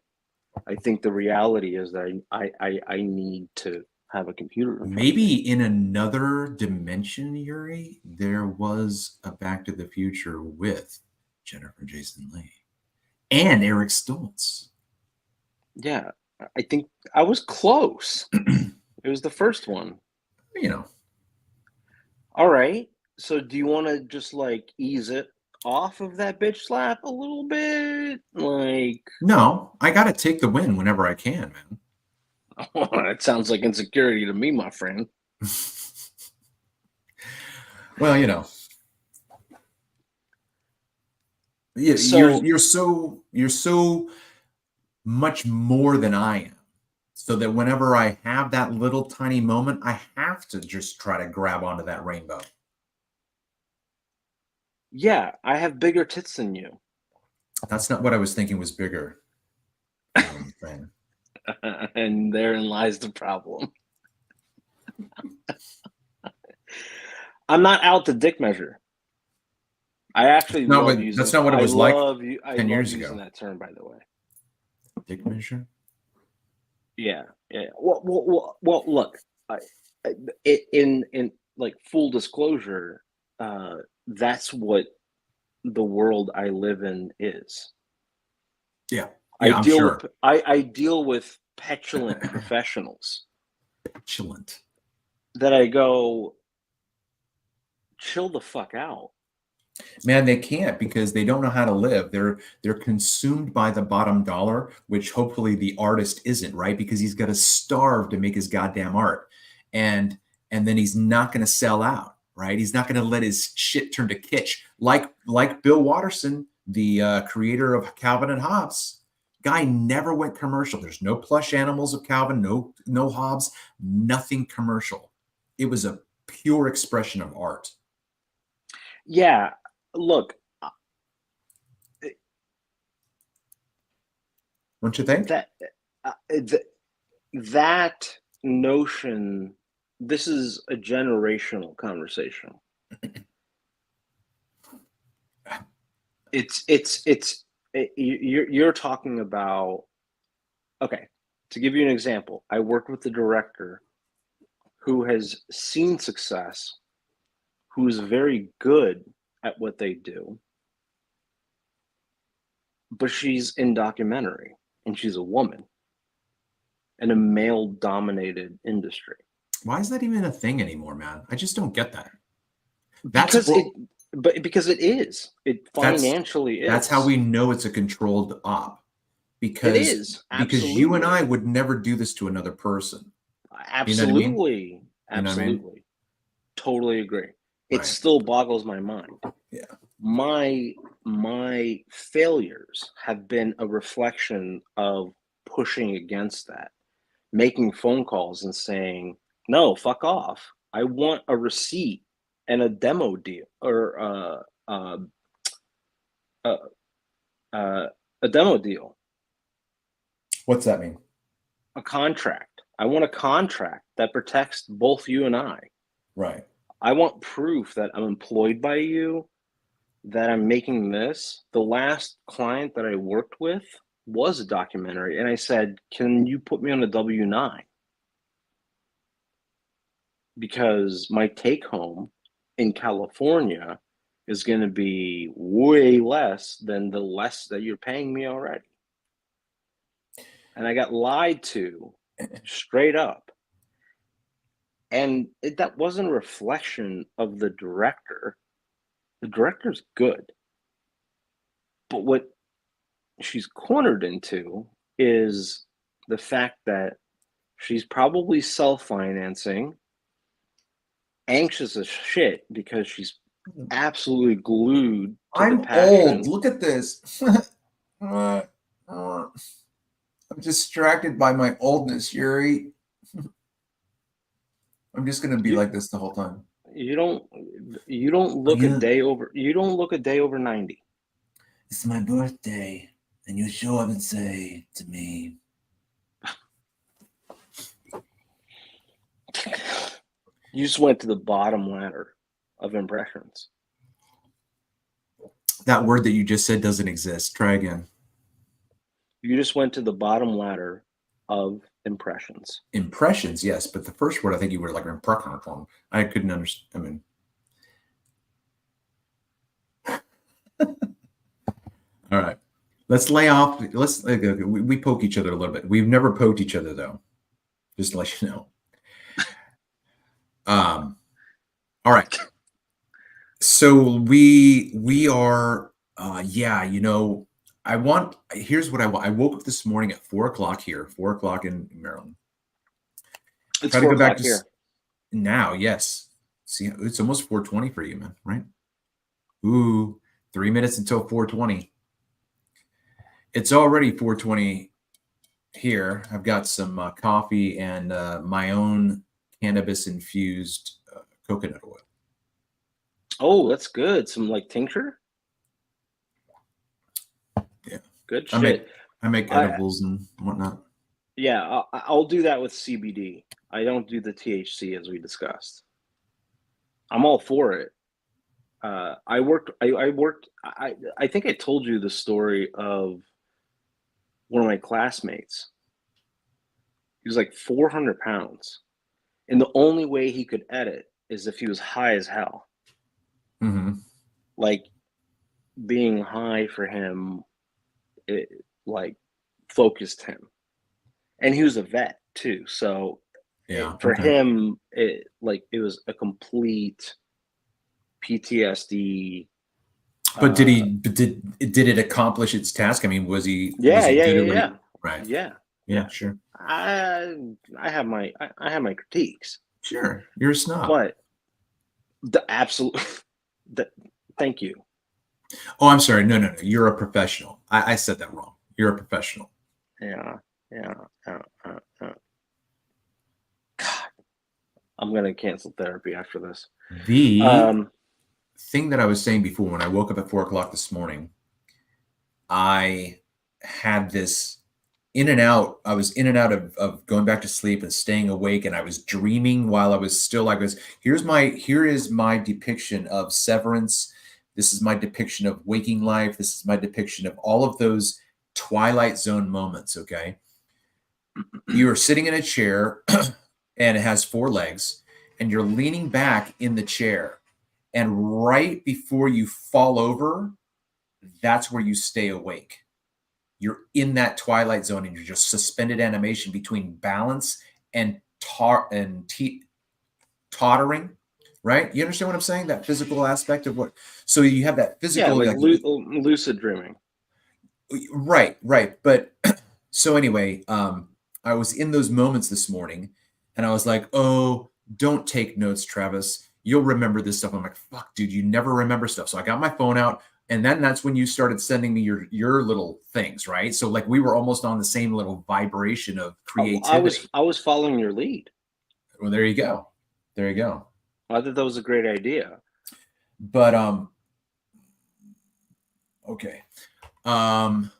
I think the reality is that I need to have a computer. Maybe in another dimension, Yuri, there was a Back to the Future with Jennifer Jason Leigh and Eric Stoltz. Yeah, I think I was close. It was the first one. You know. All right. So do you want to just like ease it off of that bitch slap a little bit? Like, no, I got to take the win whenever I can, man. Oh, that sounds like insecurity to me, my friend. Well, you know. Yeah, so, you're so much more than I am. So that whenever I have that little tiny moment, I have to just try to grab onto that rainbow. Yeah, I have bigger tits than you. That's not what I was thinking was bigger. And therein lies the problem. I'm not out to dick measure. I actually love using. That's not what it was like 10 years ago. Using that term, by the way. Dick measure. Yeah, yeah. Well, look, I, in like full disclosure, that's what the world I live in is. Yeah. I Yeah, I'm deal with sure. I deal with petulant professionals Petulant. that I go, chill the fuck out. Man, they can't because they don't know how to live. They're consumed by the bottom dollar, which hopefully the artist isn't, right? Because he's got to starve to make his goddamn art. And and then he's not going to sell out, right? He's not going to let his shit turn to kitsch. Like Bill Watterson, the creator of Calvin and Hobbes. Guy never went commercial. There's no plush animals of Calvin, no Hobbes, nothing commercial. It was a pure expression of art. Yeah, look, Don't you think? that th that notion. This is a generational conversation. You're talking about, okay, to give you an example, I worked with a director who has seen success, who's very good at what they do, but she's in documentary and she's a woman in a male dominated industry. Why is that even a thing anymore, man? I just don't get that. That's Because bro- because it that's financially that's how is. we know it's a controlled op It because is, you and I absolutely. would never do this to another person. You know what I mean? Absolutely. You know what I mean? Absolutely. Totally agree. It Right. still boggles my mind. Yeah. My failures have been a reflection of pushing against that, making phone calls and saying, "No, fuck off. I want a receipt and a demo deal or uh, uh, a demo deal, What's that mean? a contract. I want a contract that protects both you and I. Right. I want proof that I'm employed by you, that I'm making this." The last client that I worked with was a documentary, and I said, "Can you put me on a W-9? Because my take home in California is going to be way less than the less that you're paying me already." And I got lied to straight up. And that wasn't a reflection of the director. The director's good. But what she's cornered into is the fact that she's probably self-financing, anxious as shit because she's absolutely glued to the I'm old. passion. Look at this. I'm distracted by my oldness, Yuri. I'm just gonna be You like this the whole time. you don't Oh, yeah, you don't look a day over 90. it's my birthday, and you show up and say to me, You just went to the bottom ladder of impressions. that word that you just said doesn't exist. Try again. You just went to the bottom ladder of impressions. Impressions, yes, but the first word I think you were like impression form. I couldn't understand. I mean, all right. Let's lay off. Let's we poke each other a little bit. We've never poked each other though. Just to let you know. All right. So we are yeah, I want here's what I want. I woke up this morning at 4 o'clock here, 4 o'clock in Maryland. It's Try to four go back o'clock to here. now, yes. See, it's almost 4:20 for you, man, right? Ooh, 3 minutes until 4:20. It's already 4:20 here. I've got some coffee and my own cannabis infused coconut oil. Oh, that's good. Some like tincture. Yeah, Good I make shit. I make I edibles and whatnot. Yeah, I'll do that with CBD. I don't do the THC as we discussed. I'm all for it. I think I told you the story of one of my classmates He was like 400 pounds. And the only way he could edit is if he was high as hell. Mm-hmm. Like, being high for him, it like focused him. And he was a vet too. So Yeah. for Okay. him, it was a complete PTSD. But did it accomplish its task? I mean, was he Yeah, good at what he? Right. yeah, Yeah. yeah. Sure. I have my critiques, Sure. You're a snob. but the absolute. the, thank you. Oh, I'm sorry. No. You're a professional. I said that wrong. You're a professional. Yeah. God, I'm gonna cancel therapy after this. The thing that I was saying before, when I woke up at 4:00 this morning, I had this in and out. I was in and out of going back to sleep and staying awake, and I was dreaming while I was still like this. Here is my depiction of Severance. This is my depiction of Waking Life. This is my depiction of all of those Twilight Zone moments. Okay. You are sitting in a chair and it has 4 legs, and you're leaning back in the chair. And right before you fall over, that's where you stay awake. You're in that Twilight Zone, and you're just suspended animation between balance and tottering, right? You understand what I'm saying? That physical aspect of what. So you have that physical, like lucid dreaming. Right. But so anyway, I was in those moments this morning, and I was like, oh, don't take notes, Travis. You'll remember this stuff. I'm like, fuck, dude, you never remember stuff. So I got my phone out, and then that's when you started sending me your little things, right? So like we were almost on the same little vibration of creativity. I was following your lead. Well, there you go. I thought that was a great idea. But okay. I'm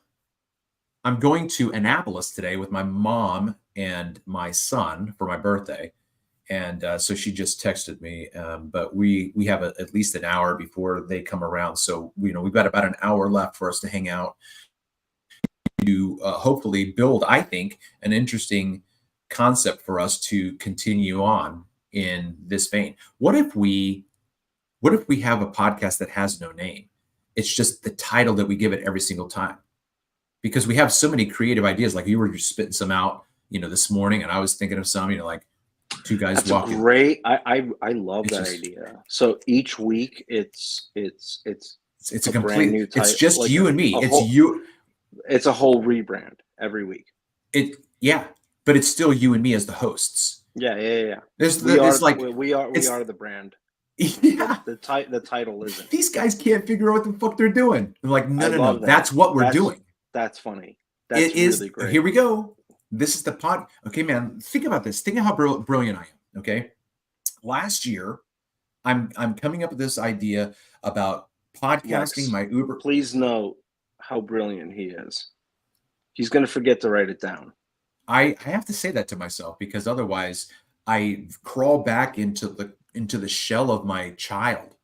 going to Annapolis today with my mom and my son for my birthday. And so she just texted me, but we have at least an hour before they come around. So, we've got about an hour left for us to hang out, to hopefully build, I think, an interesting concept for us to continue on in this vein. What if we have a podcast that has no name? It's just the title that we give it every single time, because we have so many creative ideas. Like you were just spitting some out, this morning, and I was thinking of some, like two guys That's walking. Great. I love that idea. So each week it's a complete brand new title. It's just like you and me. It's a whole rebrand every week. But it's still you and me as the hosts. Yeah. We are the brand. Yeah. The title isn't. These guys can't figure out what the fuck they're doing. They're like, no. That's what we're doing. That's funny. That's really great. Here we go. This is the pod. Okay, man. Think about this. Think of how brilliant I am. Okay. Last year, I'm coming up with this idea about podcasting. My Uber. Please know how brilliant he is. He's going to forget to write it down. I have to say that to myself, because otherwise I crawl back into the shell of my child,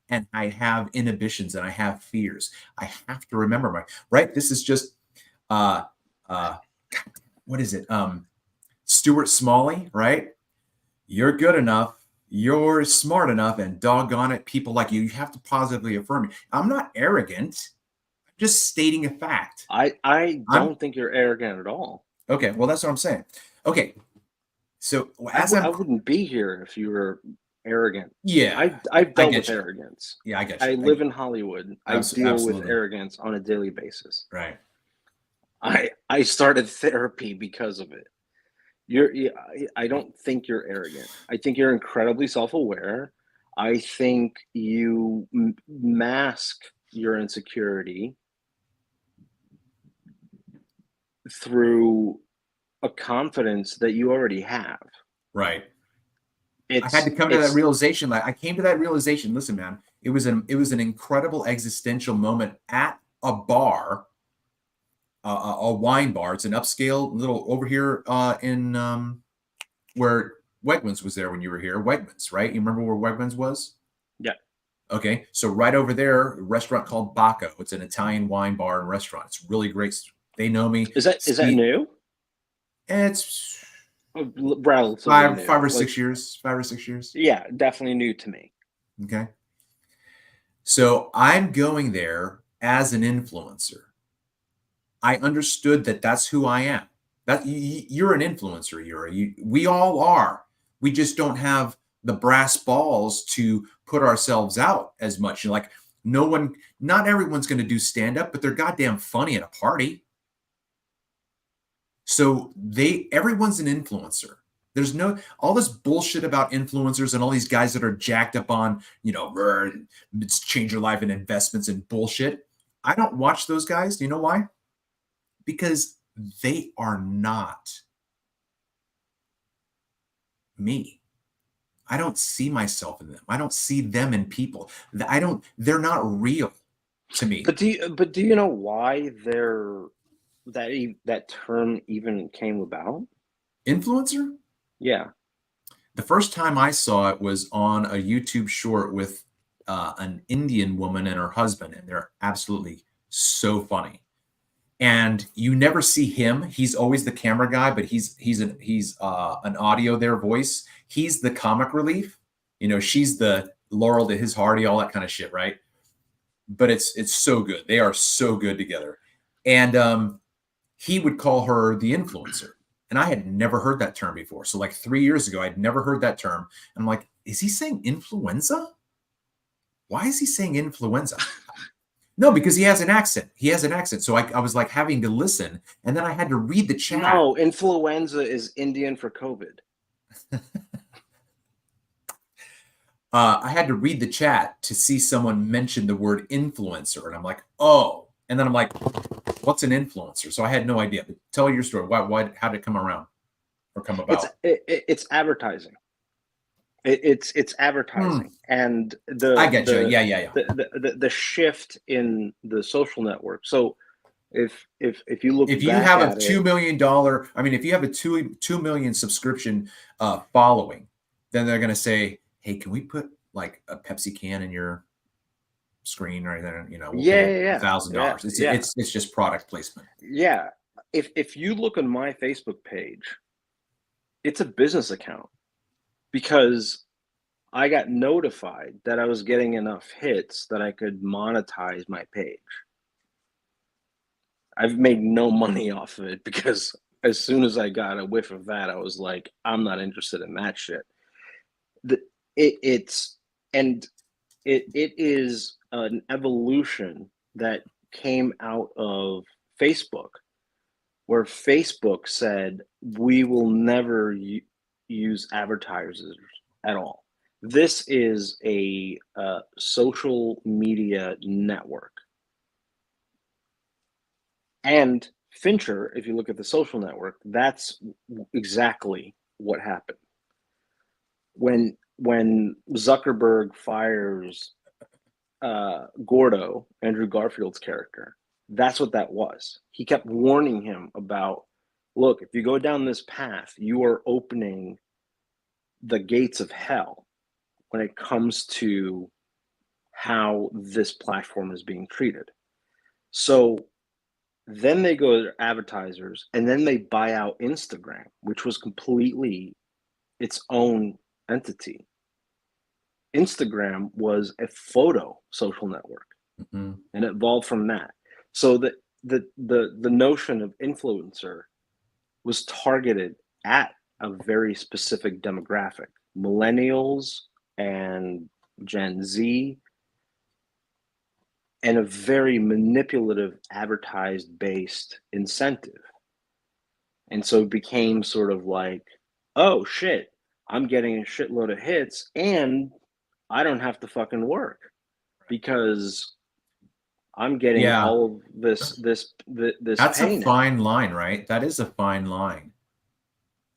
and I have inhibitions and I have fears. I have to remember right. This is just what is it? Stuart Smalley, right? You're good enough. You're smart enough, and doggone it, people like you have to positively affirm me. I'm not arrogant. I'm just stating a fact. I don't think you're arrogant at all. Okay, well, that's what I'm saying. Okay, so I wouldn't be here if you were arrogant. Yeah, I've dealt with arrogance. Yeah, I get you. I live in Hollywood. I deal with arrogance on a daily basis. Right. I started therapy because of it. I don't think you're arrogant. I think you're incredibly self-aware. I think you mask your insecurity through a confidence that you already have. Right. I had to come to that realization. I came to that realization. Listen, man, it was an incredible existential moment at a bar, a wine bar. It's an upscale little over here in where Wegmans was there when you were here. Wegmans, right? You remember where Wegmans was? Yeah. Okay, so right over there, a restaurant called Bacco. It's an Italian wine bar and restaurant. It's really great. They know me. Is that new? It's Relatively Five, new. five or Like, 6 years. 5 or 6 years. yeah, definitely new to me. Okay. So I'm going there as an influencer. I understood that that's who I am. That you're an influencer, Yuri. We all are. We just don't have the brass balls to put ourselves out as much. Like no one, not everyone's going to do stand up, but they're goddamn funny at a party. So everyone's an influencer. There's no all this bullshit about influencers and all these guys that are jacked up on, it's change your life and investments and bullshit. I don't watch those guys. Do you know why? Because they are not me. I don't see myself in them. I don't see them in people. They're not real to me. But do you know why that term even came about? Influencer? Yeah. The first time I saw it was on a YouTube short with an Indian woman and her husband, and they're absolutely so funny. And you never see him. He's always the camera guy, but he's an audio their voice. He's the comic relief. She's the Laurel to his Hardy, all that kind of shit, right? But it's so good. They are so good together. And he would call her the influencer. And I had never heard that term before. So like 3 years ago, I'd never heard that term. And I'm like, is he saying influenza? Why is he saying influenza? No, because he has an accent. He has an accent. So I was like having to listen. And then I had to read the chat. No, influenza is Indian for COVID. I had to read the chat to see someone mention the word influencer. And I'm like, oh. And then I'm like, what's an influencer? So I had no idea. But tell your story. How did it come around or come about? It's advertising. It's advertising, and I get you. Yeah. The shift in the social network. So if you look, if you have a $2 million, if you have a 2 million subscription following, then they're going to say, hey, can we put like a Pepsi can in your screen right there? We'll pay $1,000. It's just product placement. Yeah. If you look on my Facebook page, it's a business account because I got notified that I was getting enough hits that I could monetize my page. I've made no money off of it because as soon as I got a whiff of that, I was like, I'm not interested in that shit. It is an evolution that came out of Facebook, where Facebook said, we will never use advertisers at all. This is a social media network. And Fincher, if you look at the social network, that's exactly what happened. When Zuckerberg fires Gordo, Andrew Garfield's character, that's what that was. He kept warning him about, look, if you go down this path, you are opening the gates of hell when it comes to how this platform is being treated. So then they go to advertisers, and then they buy out Instagram, which was completely its own entity. Instagram was a photo social network, and it evolved from that. So the notion of influencer was targeted at a very specific demographic, millennials and Gen Z, and a very manipulative advertised-based incentive. And so it became sort of like, oh shit, I'm getting a shitload of hits and I don't have to fucking work because I'm getting all of this That's a fine line, right? That is a fine line.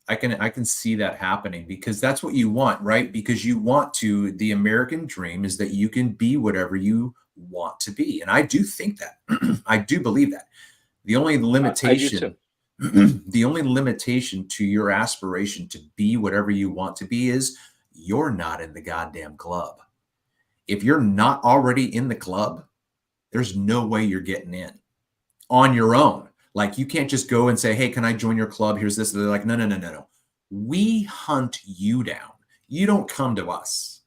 I can see that happening because that's what you want, right? Because the American dream is that you can be whatever you want to be. And I do think that. I do believe that. The only limitation the only limitation to your aspiration to be whatever you want to be is you're not in the goddamn club. If you're not already in the club, there's no way you're getting in on your own. Like you can't just go and say, hey, can I join your club? Here's this. They're like, no. We hunt you down. You don't come to us.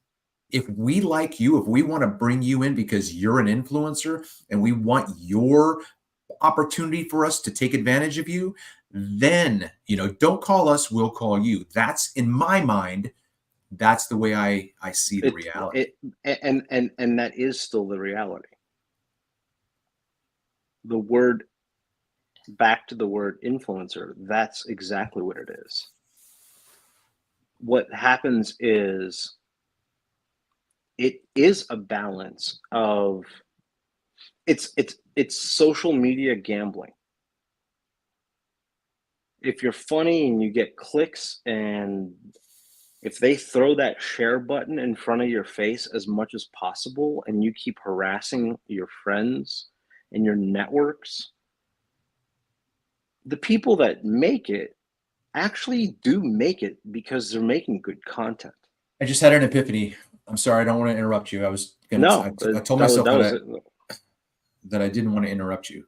If we like you, if we want to bring you in because you're an influencer and we want your opportunity for us to take advantage of you, then, don't call us, we'll call you. That's, in my mind, that's the way I see the reality. And that is still the reality. Back to the word influencer, that's exactly what it is. What happens is it is a balance of it's social media gambling. If you're funny and you get clicks, and if they throw that share button in front of your face as much as possible and you keep harassing your friends and your networks, the people that make it actually do make it because they're making good content. I just had an epiphany. I'm sorry, I don't want to interrupt you. I told myself that I didn't want to interrupt you.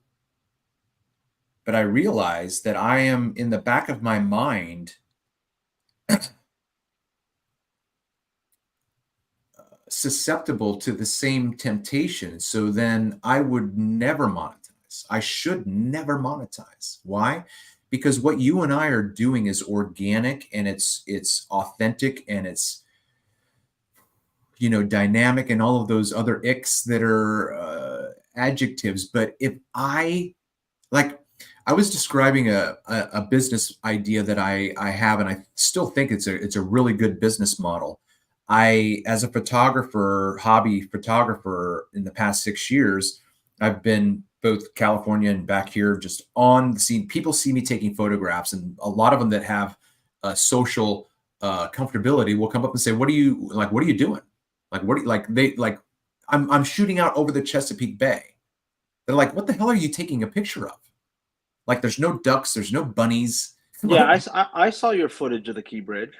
But I realized that I am, in the back of my mind, susceptible to the same temptation. So then I would never monetize. I should never monetize. Why? Because what you and I are doing is organic, and it's authentic, and it's dynamic, and all of those other icks that are adjectives. But if I was describing a business idea that I have, and I still think it's a really good business model. As a photographer, hobby photographer, in the past 6 years, I've been both California and back here, just on the scene. People see me taking photographs, and a lot of them that have social comfortability will come up and say, "What are you doing? I'm shooting out over the Chesapeake Bay." They're like, "What the hell are you taking a picture of? Like, there's no ducks, there's no bunnies." Yeah, I saw your footage of the Key Bridge.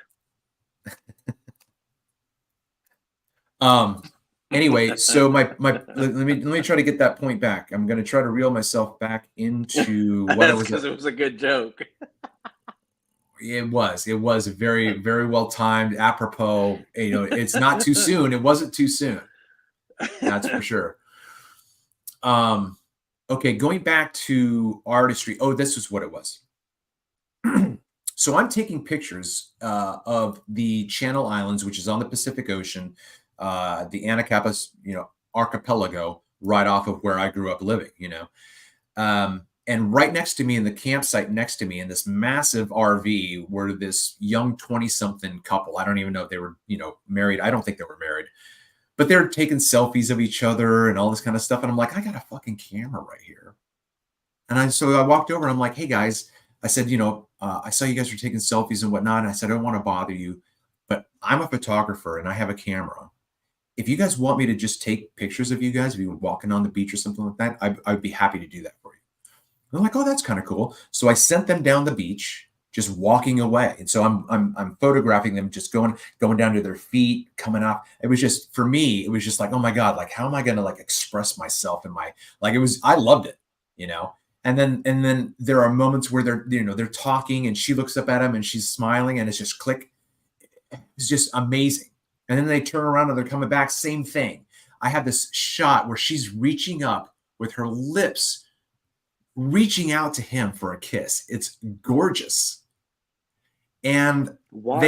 Anyway, so let me try to get that point back. I'm going to try to reel myself back into what That's because it was a good joke. It was very, very well timed, apropos. It's not too soon. It wasn't too soon. That's for sure. Okay, going back to artistry. Oh, this is what it was. So I'm taking pictures of the Channel Islands, which is on the Pacific Ocean, the Anacapas, archipelago, right off of where I grew up living, and right next to me, in the campsite next to me, in this massive RV, were this young 20-something couple. I don't even know if they were, married. I don't think they were married, but they're taking selfies of each other and all this kind of stuff. And I'm like, I got a fucking camera right here. So I walked over and I'm like, "Hey guys," I said, "I saw you guys were taking selfies and whatnot." And I said, "I don't want to bother you, but I'm a photographer and I have a camera. If you guys want me to just take pictures of you guys, if you were walking on the beach or something like that, I'd be happy to do that for you." And I'm like, "Oh, that's kind of cool." So I sent them down the beach, just walking away. And so I'm photographing them, just going down to their feet, coming up. It was just, for me, it was just like, oh my God, like, how am I going to express myself in I loved it, And then there are moments where they're talking, and she looks up at him and she's smiling, and it's just click. It's just amazing. And then they turn around and they're coming back, same thing. I have this shot where she's reaching up with her lips, reaching out to him for a kiss. It's gorgeous. And why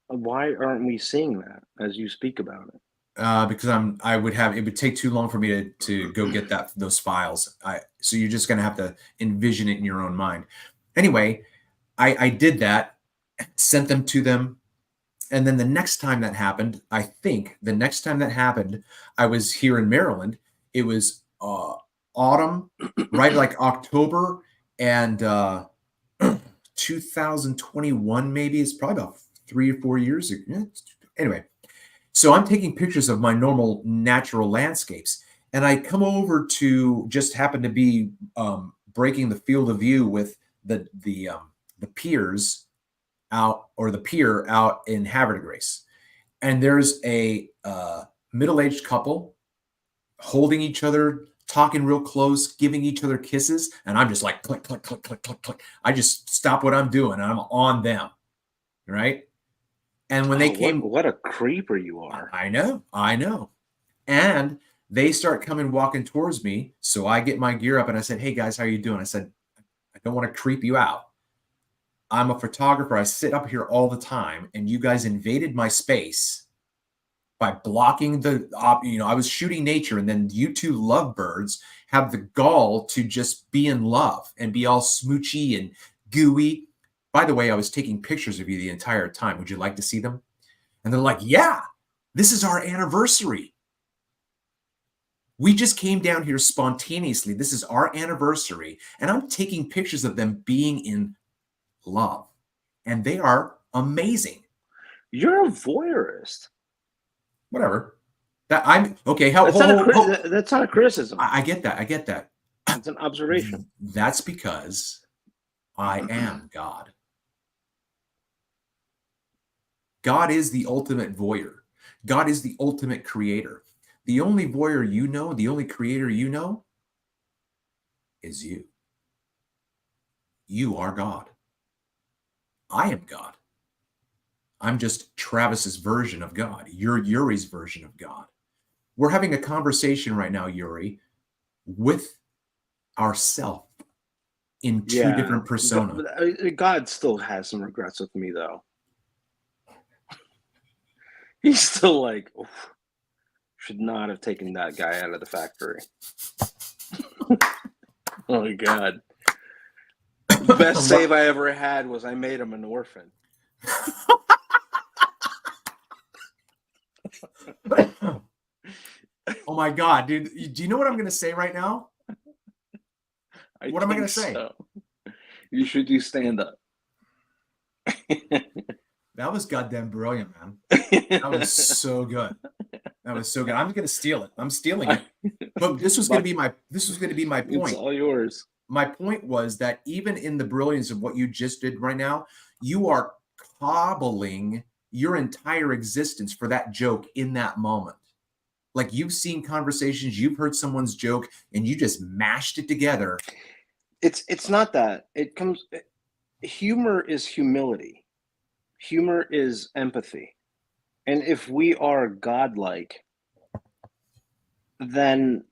aren't we seeing that as you speak about it? Because it would take too long for me to go get those files. So you're just going to have to envision it in your own mind. Anyway, I did that, sent them to them. And then the next time that happened, I was here in Maryland. It was autumn, right? Like October, and 2021, maybe. It's probably about 3 or 4 years ago. Anyway, so I'm taking pictures of my normal natural landscapes, and I come over to just happen to be breaking the field of view with the piers out, or the pier out in Havre de Grace, and there's a middle-aged couple holding each other talking real close, giving each other kisses, and I'm just like click, click, click, click, click, click. I just stop what I'm doing and I'm on them, right? And when they Oh, came, what a creeper you are. I know. And they start coming walking towards me. So I get my gear up and I said, "Hey guys, how you doing?" I said, "I don't want to creep you out. I'm a photographer. I sit up here all the time, and you guys invaded my space by blocking I was shooting nature, and then you two lovebirds have the gall to just be in love and be all smoochy and gooey. By the way, I was taking pictures of you the entire time. Would you like to see them?" And they're like, "Yeah, this is our anniversary. We just came down here spontaneously. This is our anniversary." And I'm taking pictures of them being in love. And they are amazing. You're a voyeurist. Whatever. That I'm okay. How That's that's not a criticism. I get that. I get that. It's an observation. That's because I am God. God is the ultimate voyeur. God is the ultimate creator. The only voyeur you know, the only creator you know, is you. You are God. I am God. I'm just Travis's version of God. You're Yuri's version of God. We're having a conversation right now, Yuri, with ourself in two different personas. God still has some regrets with me, though. He's still like, should not have taken that guy out of the factory. Oh my God. The best save I ever had was I made him an orphan. Oh my God, dude. Do you know what I'm going to say right now? What am I going to say? So. You should do stand-up. That was goddamn brilliant, man. That was so good. That was so good. I'm going to steal it. I'm stealing it. But this was going to be my point. It's all yours. My point was that even in the brilliance of what you just did right now, you are cobbling your entire existence for that joke in that moment. Like, you've seen conversations, you've heard someone's joke, and you just mashed it together. It's not that. Humor is humility. Humor is empathy. And if we are godlike, then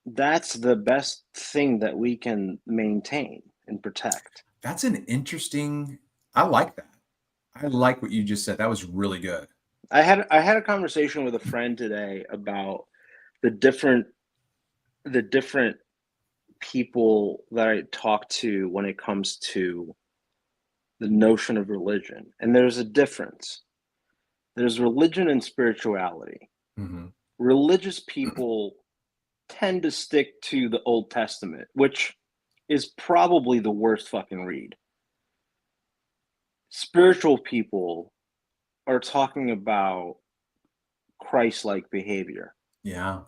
that's the best thing that we can maintain and protect. That's an interesting, I like that. I like what you just said. That was really good. I had a conversation with a friend today about the different people that I talk to when it comes to the notion of religion. And there's a difference. There's religion and spirituality. Mm-hmm. Religious people tend to stick to the Old Testament, which is probably the worst fucking read. Spiritual people are talking about Christ-like behavior. Yeah.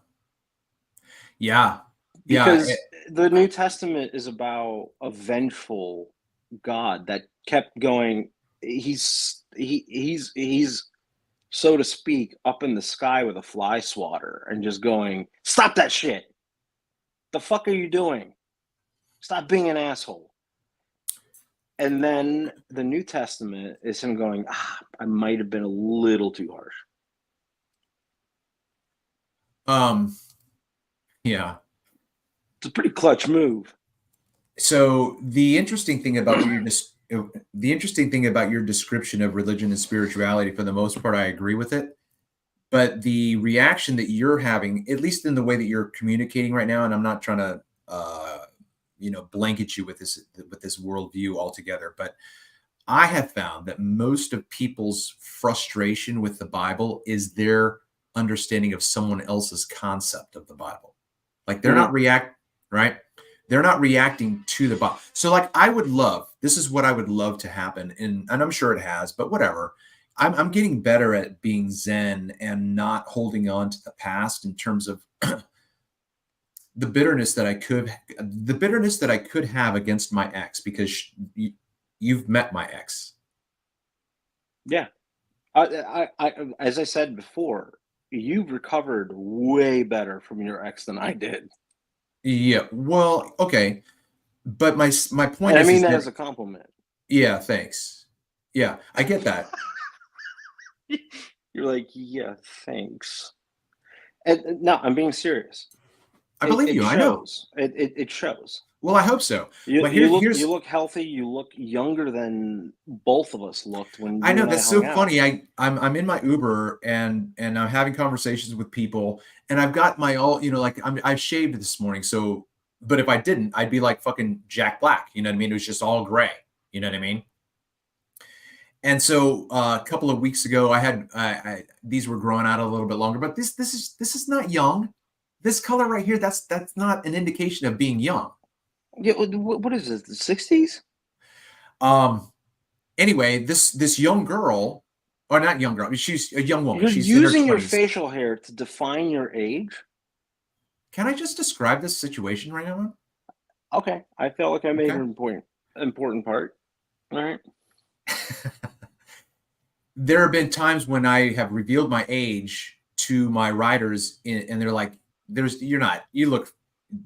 Because the New Testament is about a vengeful God that kept going. He's so to speak up in the sky with a fly swatter and just going, "Stop that shit! The fuck are you doing? Stop being an asshole." And then the New Testament is him going, "I might have been a little too harsh." Yeah. It's a pretty clutch move. So the interesting thing about your description of religion and spirituality, for the most part, I agree with it. But the reaction that you're having, at least in the way that you're communicating right now, and I'm not trying to, blanket you with this worldview altogether, but I have found that most of people's frustration with the Bible is their understanding of someone else's concept of the Bible. Like, they're not right? They're not reacting to the Bible. So, like, this is what I would love to happen, and I'm sure it has, but whatever. I'm getting better at being zen and not holding on to the past in terms of the bitterness that I could have against my ex, because you've met my ex. Yeah. I as I said before, you've recovered way better from your ex than I did. Yeah. Well, okay. But my point And I mean is that that as a compliment. yeah, thanks. Yeah, I get that. You're like, yeah, thanks. And no, I'm being serious. I It believe it you. I know. shows. It shows. Well, I hope so. You But you look you here's look healthy. You look younger than both of us looked when I you know and I that's hung so out. funny. I'm in my Uber and I'm having conversations with people and I've got my all, like I've shaved this morning. So, but if I didn't, I'd be like fucking Jack Black. You know what I mean? It was just all gray. You know what I mean? And so a couple of weeks ago, these were growing out a little bit longer, but this is not young. This color right here, that's not an indication of being young. Yeah, what is this? The '60s? Um, anyway, this young girl, or not young girl, I mean, she's a young woman. You're She's in her using your 20s. facial hair to define your age? Can I just describe this situation right now? Okay, I felt like I made Okay. an important part. All right. There have been times when I have revealed my age to my riders, and they're like, you look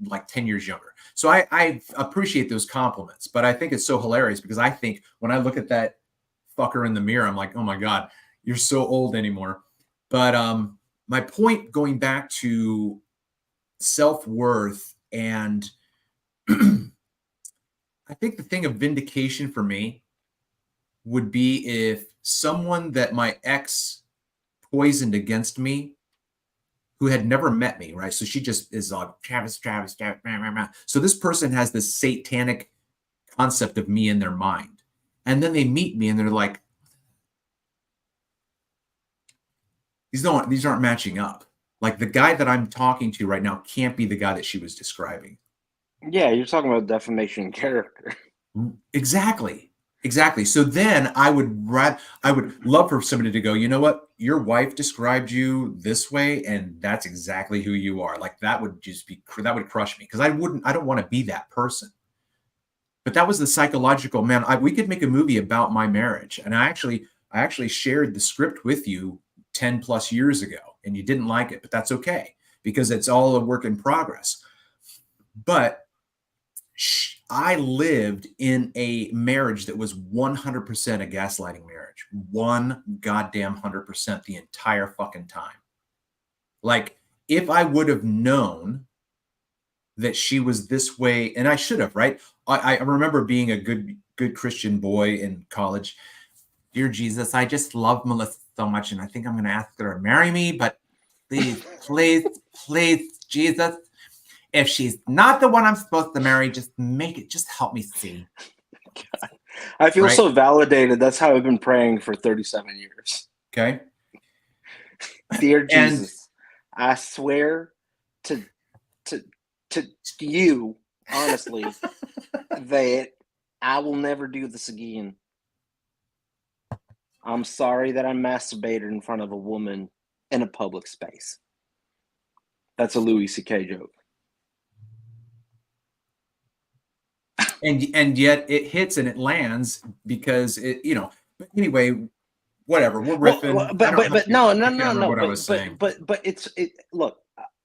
like 10 years younger. So I appreciate those compliments, but I think it's so hilarious because I think when I look at that fucker in the mirror, I'm like, oh my God, you're so old anymore. But my point going back to self-worth and I think the thing of vindication for me would be if someone that my ex poisoned against me who had never met me, right? So she just is like, Travis, Travis, Travis. Blah, blah, blah. So this person has this satanic concept of me in their mind. And then they meet me and they're like, these aren't matching up. Like the guy that I'm talking to right now can't be the guy that she was describing. Yeah, you're talking about defamation of character. Exactly. Exactly. So then I would love for somebody to go, you know what? Your wife described you this way, and that's exactly who you are. Like that would crush me because I don't want to be that person. But that was the psychological man. We could make a movie about my marriage. And I actually shared the script with you 10 plus years ago, and you didn't like it, but that's okay because it's all a work in progress. But I lived in a marriage that was 100% a gaslighting marriage. One goddamn 100% the entire fucking time. Like, if I would have known that she was this way, and I should have, right? I remember being a good Christian boy in college. Dear Jesus, I just love Melissa so much, and I think I'm going to ask her to marry me, but please, please, please, Jesus, if she's not the one I'm supposed to marry, just help me see. I feel Right? so validated. That's how I've been praying for 37 years. Okay. Dear And Jesus, I swear to to to you, honestly, that I will never do this again. I'm sorry that I masturbated in front of a woman in a public space. That's a Louis C.K. joke. and yet it hits and it lands because but anyway, whatever. We're Well, riffing. I but don't but know. but no, I no, can't no, remember no. what I was saying. But it. Look,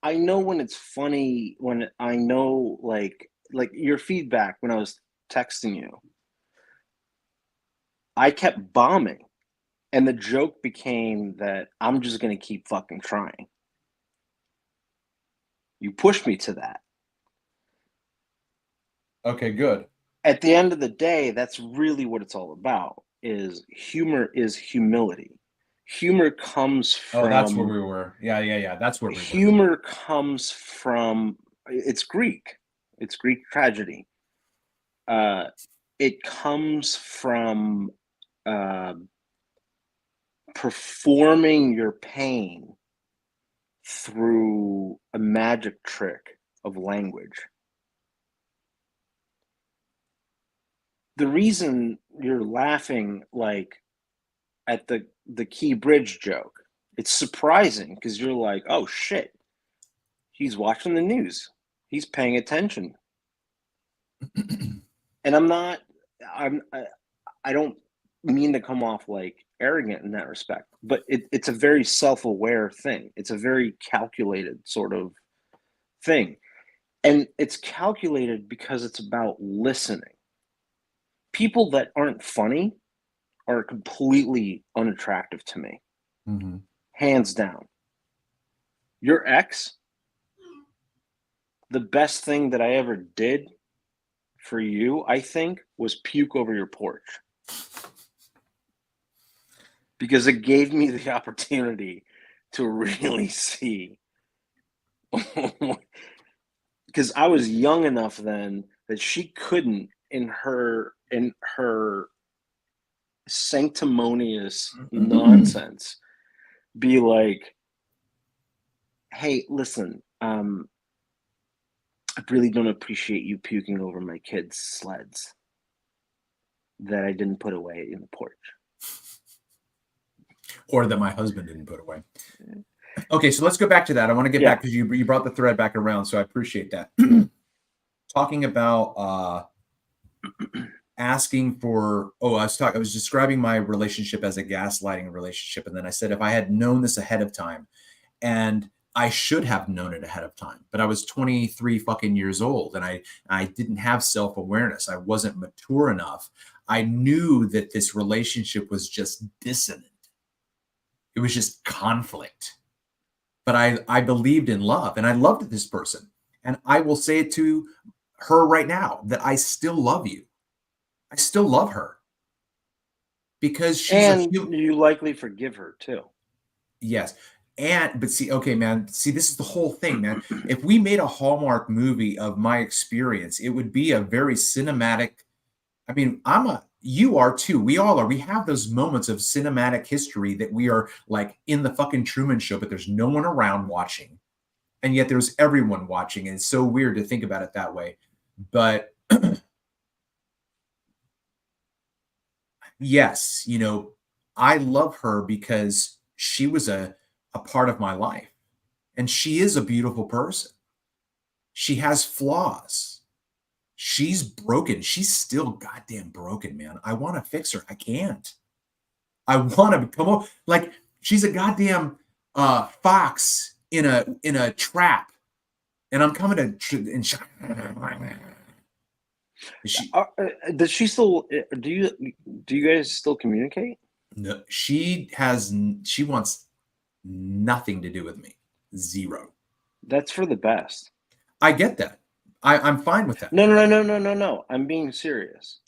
I know when it's funny when I know like your feedback when I was texting you. I kept bombing, and the joke became that I'm just gonna keep fucking trying. You pushed me to that. Okay, good. At the end of the day, that's really what it's all about. Is humor is humility. Humor comes Oh, that's where from we were. Yeah, yeah, yeah. That's where we were. humor comes from it's Greek. It's Greek tragedy. Uh, it comes from uh, performing your pain through a magic trick of language. The reason you're laughing like at the key bridge joke, it's surprising because you're like, oh shit, he's watching the news, he's paying attention, and I don't mean to come off like arrogant in that respect, but it's a very self-aware thing. It's a very calculated sort of thing. And it's calculated because it's about listening. People that aren't funny are completely unattractive to me. Mm-hmm. Hands down. Your ex, the best thing that I ever did for you, I think, was puke over your porch. Because it gave me the opportunity to really see. Because I was young enough then that she couldn't, in her sanctimonious nonsense, be like, hey, listen, I really don't appreciate you puking over my kids' sleds that I didn't put away in the porch. Or that my husband didn't put away. Okay, so let's go back to that. I want to get back because you brought the thread back around, so I appreciate that. Talking about asking for, I was describing my relationship as a gaslighting relationship, and then I said if I had known this ahead of time, and I should have known it ahead of time, but I was 23 fucking years old, and I didn't have self-awareness. I wasn't mature enough. I knew that this relationship was just dissonant. It was just conflict. But I believed in love, and I loved this person. And I will say it to her right now that I still love you. I still love her because she's and you likely forgive her too. Yes. But see, okay, man, see, this is the whole thing, man. If we made a Hallmark movie of my experience, it would be a very cinematic. I mean, you are too. We all are. We have those moments of cinematic history that we are like in the fucking Truman Show, but there's no one around watching. And yet there's everyone watching. And it's so weird to think about it that way. But yes, I love her because she was a part of my life. And she is a beautiful person. She has flaws. She's broken. She's still goddamn broken, man. I want to fix her. I can't. I want to come on. Like she's a goddamn fox in a trap, and I'm coming to and does she still? Do you guys still communicate? No, she wants nothing to do with me. Zero. That's for the best. I get that. I'm fine with that. No. I'm being serious.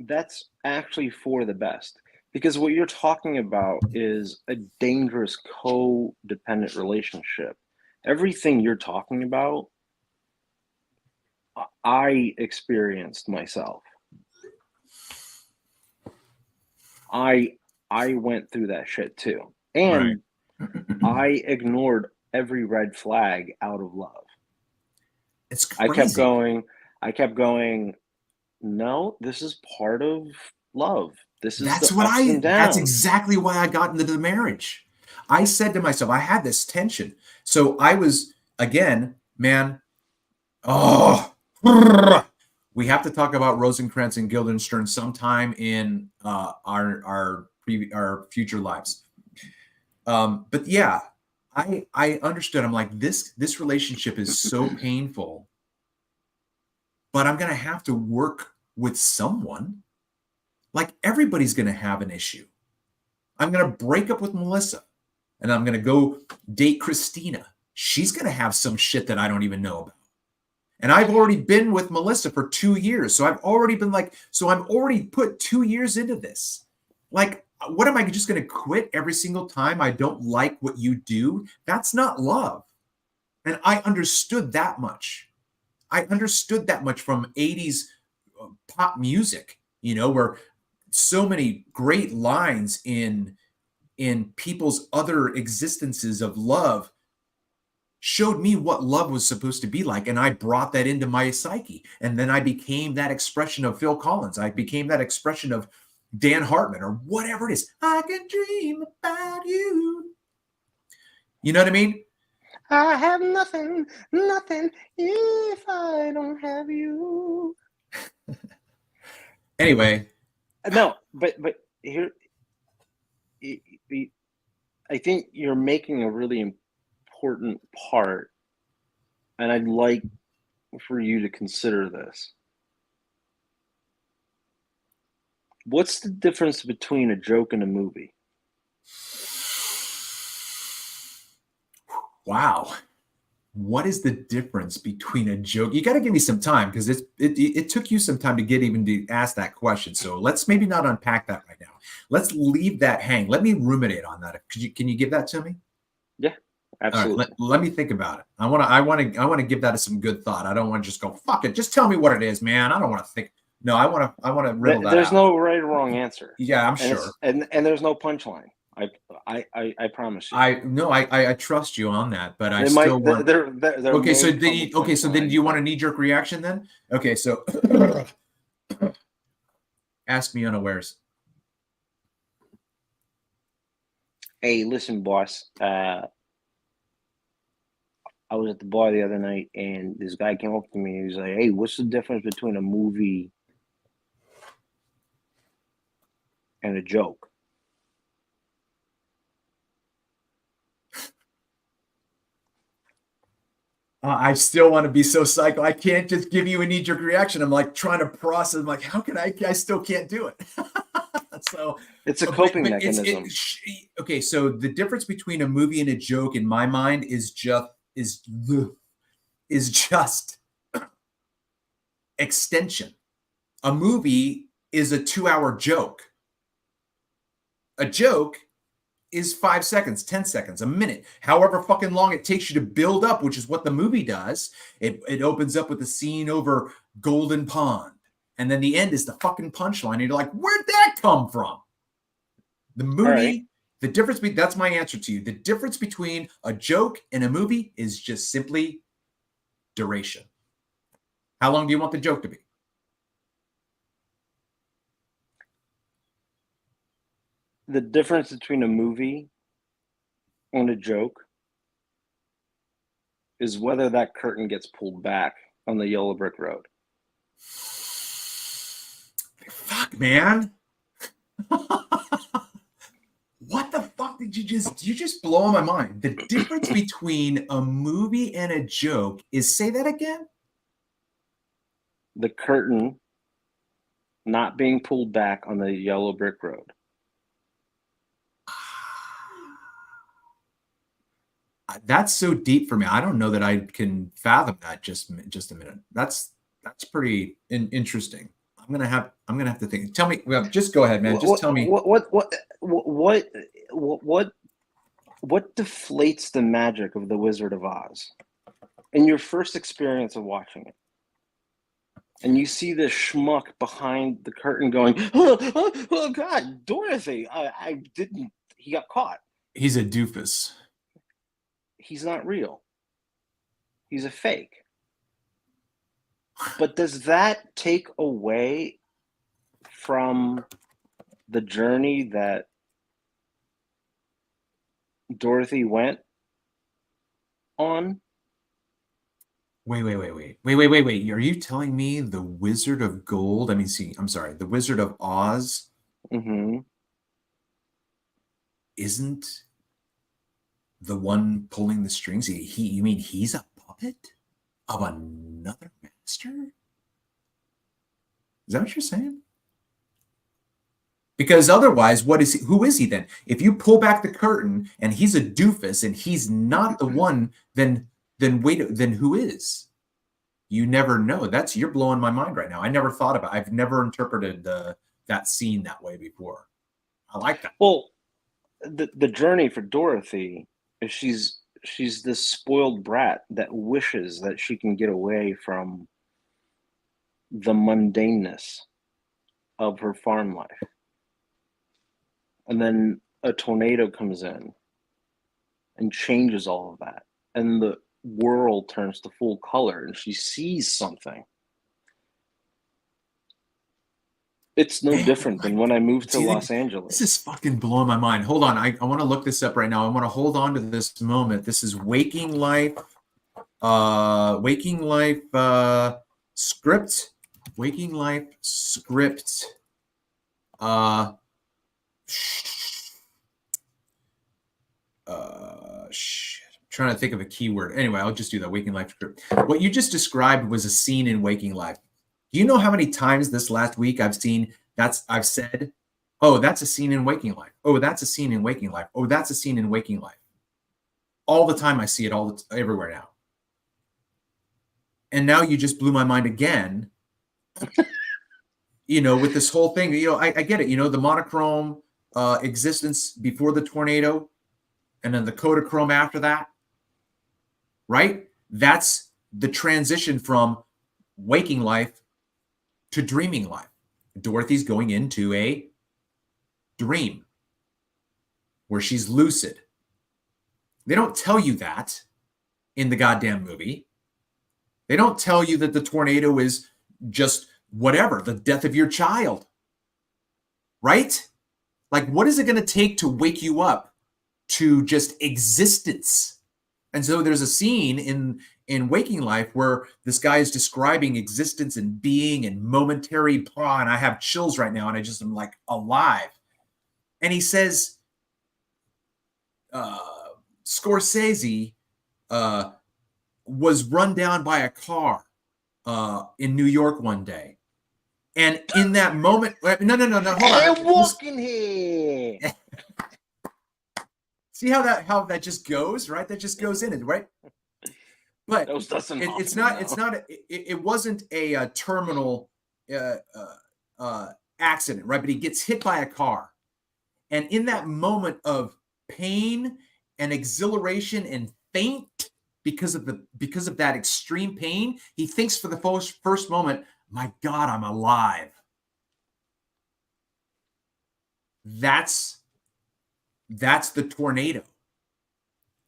That's actually for the best. Because what you're talking about is a dangerous codependent relationship. Everything you're talking about, I experienced myself. I went through that shit too. And right. I ignored every red flag out of love. It's crazy. I kept going, no, this is part of love. This is that's the ups and downs. That's exactly why I got into the marriage. I said to myself, I had this tension. So I was, again, man, we have to talk about Rosencrantz and Guildenstern sometime in our future lives. But yeah, I understood. I'm like, this relationship is so painful, but I'm going to have to work with someone. Like everybody's going to have an issue. I'm going to break up with Melissa and I'm going to go date Christina. She's going to have some shit that I don't even know about. And I've already been with Melissa for 2 years. So I've already been I'm already put 2 years into this. Like, what am I just going to quit every single time I don't like what you do? That's not love. And I understood that much. I understood that much from 80s pop music, where so many great lines in people's other existences of love showed me what love was supposed to be like. And I brought that into my psyche. And then I became that expression of Phil Collins. I became that expression of Dan Hartman or whatever it is. I can dream about you. You know what I mean? I have nothing if I don't have you. Anyway. No, but here, I think you're making a really important part, and I'd like for you to consider this. What's the difference between a joke and a movie? Wow. What is the difference between a joke? You got to give me some time because it took you some time to get even to ask that question. So let's maybe not unpack that right now. Let's leave that hang. Let me ruminate on that. Can you give that to me? Yeah, absolutely. All right, let me think about it. I want to give that some good thought. I don't want to just go fuck it. Just tell me what it is, man. I don't want to think. No, I want to riddle that There's out. no right or wrong answer. Yeah, I'm and sure. And there's no punchline. I promise you. I trust you on that, but I There still might want. there Okay, may so come then a so then punchline, do you want but a knee-jerk reaction then? Okay, so ask me unawares. hey, listen, boss. I was at the bar the other night, and this guy came up to me. And he's like, "Hey, what's the difference between a movie and a joke?" I still want to be so psycho. I can't just give you a knee-jerk reaction. I'm like trying to process. I'm like, how can I still can't do it. So It's a coping but mechanism. Okay. So the difference between a movie and a joke in my mind is just extension. A movie is a 2-hour joke. A joke is 5 seconds, 10 seconds, a minute, however fucking long it takes you to build up, which is what the movie does. It opens up with a scene over Golden Pond. And then the end is the fucking punchline. And you're like, where'd that come from? The movie, Right. the difference between, that's my answer to you. The difference between a joke and a movie is just simply duration. How long do you want the joke to be? The difference between a movie and a joke is whether that curtain gets pulled back on the yellow brick road. Fuck, man. What the fuck did you just blow my mind? The difference between a movie and a joke is, say that again? The curtain not being pulled back on the yellow brick road. That's so deep for me. I don't know that I can fathom that. Just a minute. That's pretty interesting. I'm gonna have to think. Tell me. Well, just go ahead, man. Just tell me. What deflates the magic of the Wizard of Oz in your first experience of watching it? And you see this schmuck behind the curtain going, oh God, Dorothy, I didn't, he got caught. He's a doofus. He's not real. He's a fake. But does that take away from the journey that Dorothy went on? Wait. Are you telling me the Wizard of Gold? I mean, I'm sorry, the Wizard of Oz isn't the one pulling the strings? You mean he's a puppet of another master? Is that what you're saying? Because otherwise, who is he then? If you pull back the curtain and he's a doofus and he's not the one, then who is? You never know. You're blowing my mind right now. I never thought about it. I've never interpreted that scene that way before. I like that. Well, the journey for Dorothy is she's this spoiled brat that wishes that she can get away from the mundaneness of her farm life. And then a tornado comes in and changes all of that. And the world turns to full color and she sees something. It's no different than when I moved to Los Angeles. This is fucking blowing my mind. Hold on. I want to look this up right now. I want to hold on to this moment. This is Waking Life script. Waking Life script. Shit. I'm trying to think of a keyword. Anyway, I'll just do that. Waking Life script. What you just described was a scene in Waking Life. Do you know how many times this last week I've said, oh, that's a scene in Waking Life. Oh, that's a scene in Waking Life. Oh, that's a scene in Waking Life. All the time I see it everywhere now. And now you just blew my mind again, with this whole thing. I get it. The monochrome existence before the tornado and then the Kodachrome after that, right? That's the transition from waking life to dreaming life. Dorothy's going into a dream where she's lucid. They don't tell you that in the goddamn movie. They don't tell you that the tornado is just whatever, the death of your child. Right? Like, what is it going to take to wake you up to just existence? And so there's a scene in Waking Life where this guy is describing existence and being and momentary, and I have chills right now, and I just am like alive. And he says, Scorsese was run down by a car in New York one day. And in that moment, no, hold on. I'm walking here. See how that just goes, right? That just goes in it, right? But it wasn't a terminal accident, right? But he gets hit by a car. And in that moment of pain and exhilaration and faint because of that extreme pain, he thinks for the first moment, my God, I'm alive. That's the tornado.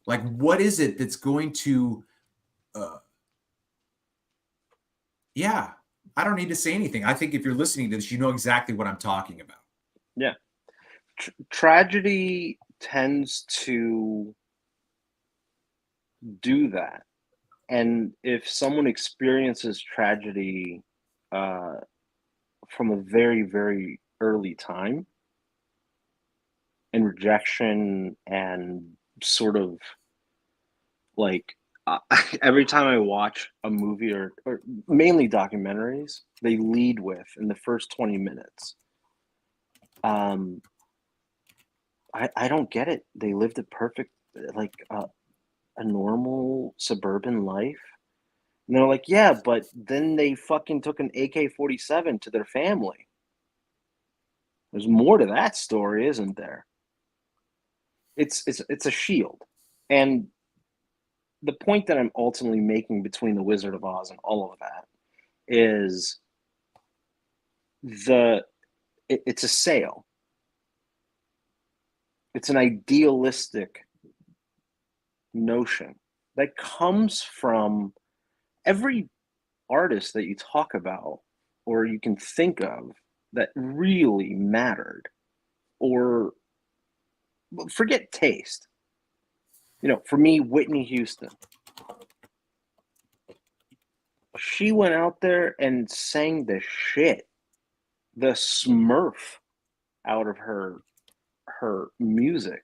Like, what is it that's going to I don't need to say anything. I think if you're listening to this, you know exactly what I'm talking about. Yeah. Tragedy tends to do that. And if someone experiences tragedy from a very, very early time, and rejection and sort of like every time I watch a movie or mainly documentaries, they lead with in the first 20 minutes. I don't get it. They lived a perfect, like a normal suburban life. And they're like, yeah, but then they fucking took an AK-47 to their family. There's more to that story, isn't there? It's a shield. And the point that I'm ultimately making between The Wizard of Oz and all of that is it's a sale. It's an idealistic notion that comes from every artist that you talk about or you can think of that really mattered, or forget taste. For me, Whitney Houston. She went out there and sang the Smurf out of her music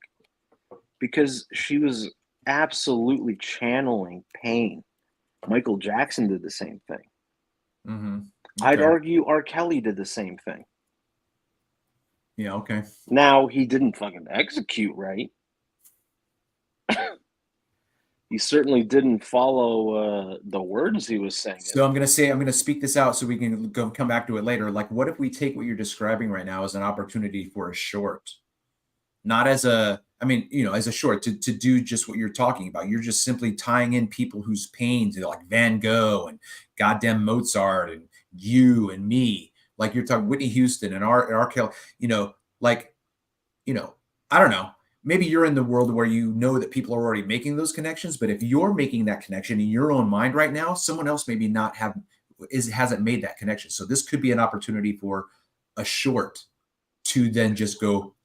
because she was absolutely channeling pain. Michael Jackson did the same thing. Mm-hmm. Okay. I'd argue R. Kelly did the same thing. Yeah, okay. Now, he didn't fucking execute right. He certainly didn't follow the words he was saying. So I'm going to speak this out so we can come back to it later. Like, what if we take what you're describing right now as an opportunity for a short? Not as as a short to do just what you're talking about. You're just simply tying in people whose pains, like Van Gogh and goddamn Mozart and you and me. Like you're talking Whitney Houston and R. Kelly, I don't know. Maybe you're in the world where you know that people are already making those connections, but if you're making that connection in your own mind right now, someone else maybe hasn't made that connection. So this could be an opportunity for a short to then just go,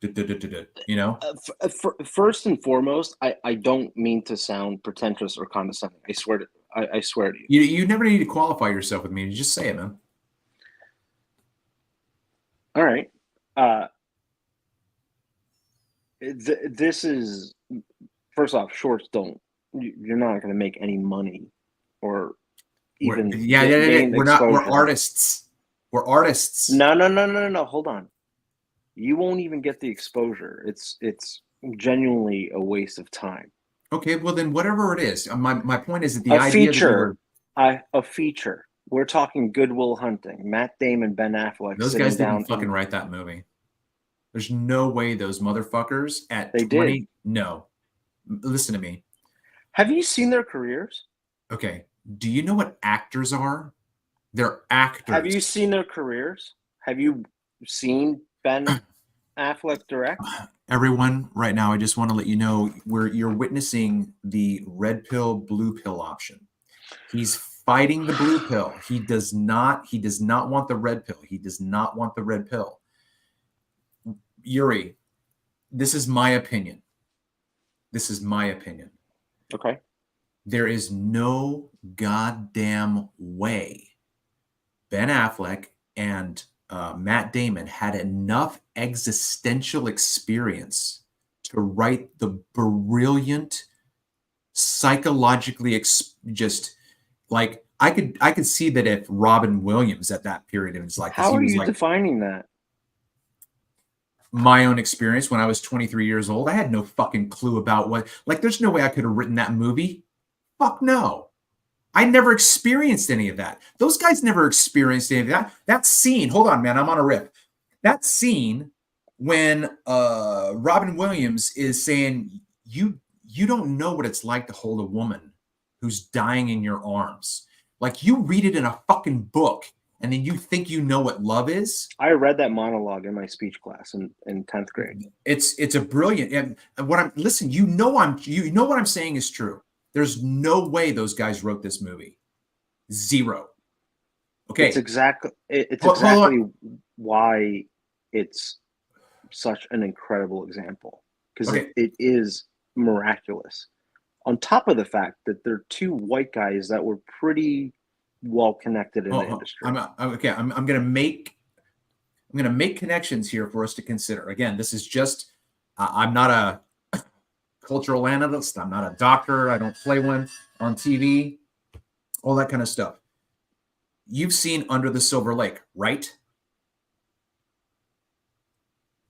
First and foremost, I don't mean to sound pretentious or condescending. I swear to you. You never need to qualify yourself with me. You just say it, man. All right. This is, first off, shorts don't you're not going to make any money or even Yeah. gain We're exposure. artists. We're artists. No. Hold on. You won't even get the exposure. It's genuinely a waste of time. Okay, well then whatever it is. My point is that the A idea that you feature, were a feature. We're talking Good Will Hunting. Matt Damon, Ben Affleck those sitting guys didn't down fucking and write that movie. There's no way those motherfuckers at they did. 20. No. Listen to me. Have you seen their careers? Okay. Do you know what actors are? They're Have actors. you seen their careers? Have you seen Ben Affleck direct? Everyone, right now, I just want to let you know where you're witnessing the red pill, blue pill option. He's fighting the blue pill. He does not want the red pill. He does not want the red pill. Yuri, this is my opinion. This is my opinion. Okay. There is no goddamn way Ben Affleck and Matt Damon had enough existential experience to write the brilliant, psychologically just like I could see that if Robin Williams at that period of his life, because How he are was you like defining that? my own experience when I was 23 years old. I had no fucking clue about what, like, there's no way I could have written that movie. Fuck no. I never experienced any of that. Those guys never experienced any of that. That scene, hold on, man, I'm on a rip. That scene when Robin Williams is saying, you don't know what it's like to hold a woman who's dying in your arms. Like, you read it in a fucking book and then you think you know what love is. I read that monologue in my speech class in 10th grade. It's a brilliant, and what I'm listen, you know what I'm saying is true. There's no way those guys wrote this movie. Zero. Okay. It's exactly Hold on. why it's such an incredible example, because Okay. it is miraculous. On top of the fact that they're two white guys that were pretty well connected in the industry. I'm gonna make connections here for us to consider. Again, this is just I'm not a cultural analyst. I'm not a doctor. I don't play one on TV. All that kind of stuff. You've seen Under the Silver Lake, right?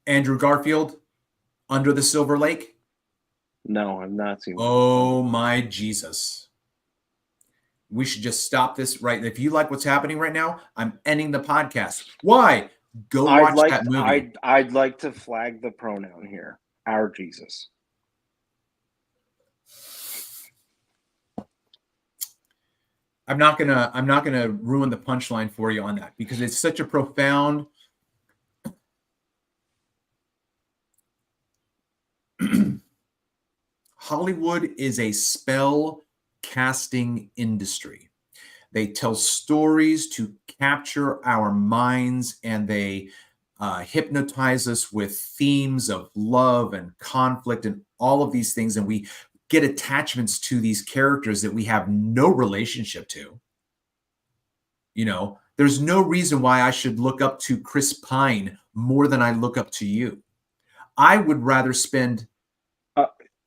Andrew Garfield, Under the Silver Lake. No, I've not seen that. Oh my Jesus. We should just stop this right. If you like what's happening right now, I'm ending the podcast. Why? Go watch that movie. I'd like to flag the pronoun here. Our Jesus. I'm not gonna ruin the punchline for you on that because it's such a profound Hollywood is a spell casting industry. They tell stories to capture our minds and they hypnotize us with themes of love and conflict and all of these things. And we get attachments to these characters that we have no relationship to. You know, there's no reason why I should look up to Chris Pine more than I look up to you. I would rather spend.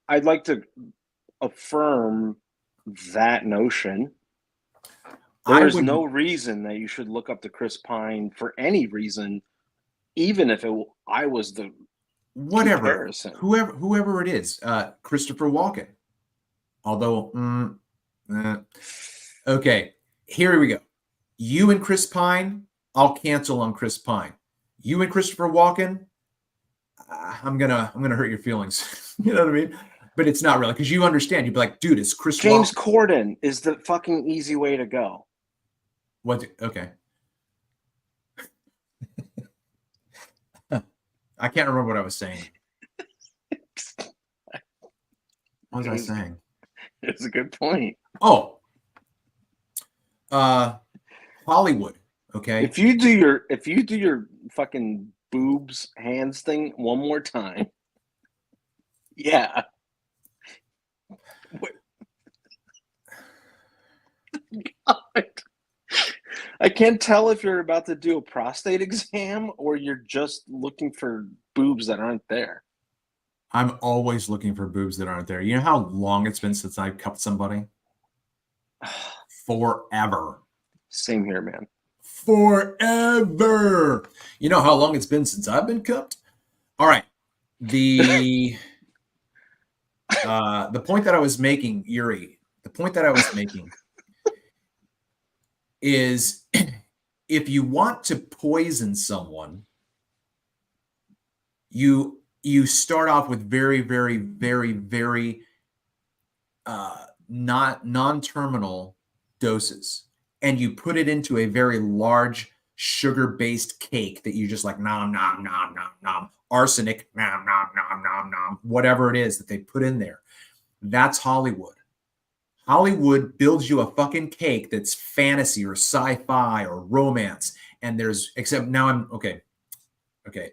I'd like to affirm that notion. There is no reason that you should look up to Chris Pine for any reason, even if I was the comparison. Whoever it is, Christopher Walken. Although, okay, here we go. You and Chris Pine, I'll cancel on Chris Pine. You and Christopher Walken, I'm gonna hurt your feelings. You know what I mean? But it's not really because you understand. You'd be like, dude, it's Chris. James Corden is the fucking easy way to go. What? Okay. I can't remember what I was saying. What was I saying? It's a good point. Oh, Hollywood. Okay. If you do your fucking boobs hands thing one more time, yeah. God. I can't tell if you're about to do a prostate exam or you're just looking for boobs that aren't there. I'm always looking for boobs that aren't there. You know how long it's been since I've cupped somebody? Forever. Same here, man. Forever. You know how long it's been since I've been cupped? All right. The point that I was making, Yuri, the point that I was making is if you want to poison someone, you start off with very, very, very, very not non-terminal doses, and you put it into a very large sugar-based cake that you just like nom nom nom nom nom, arsenic nom nom nom nom nom, whatever it is that they put in there. That's Hollywood. Hollywood builds you a fucking cake that's fantasy or sci-fi or romance, and there's except now I'm okay.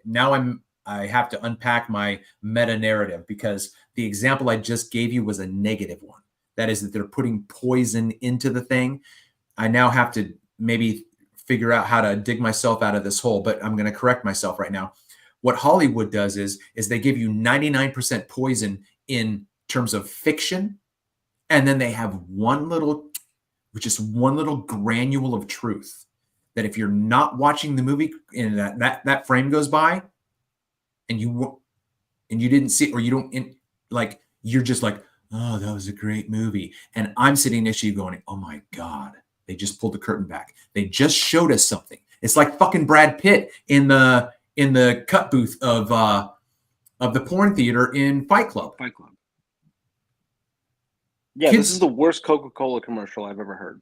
Now I have to unpack my meta narrative because the example I just gave you was a negative one. That is that they're putting poison into the thing. I now have to maybe figure out how to dig myself out of this hole, but I'm going to correct myself right now. What Hollywood does is they give you 99% poison in terms of fiction, and then they have one little granule of truth that if you're not watching the movie and that frame goes by and you didn't see it, or you don't you're just like, oh, that was a great movie. And I'm sitting next to you going, oh my God, they just pulled the curtain back. They just showed us something. It's like fucking Brad Pitt in the cut booth of the porn theater in Fight Club. Fight Club. Yeah, this is the worst Coca-Cola commercial I've ever heard.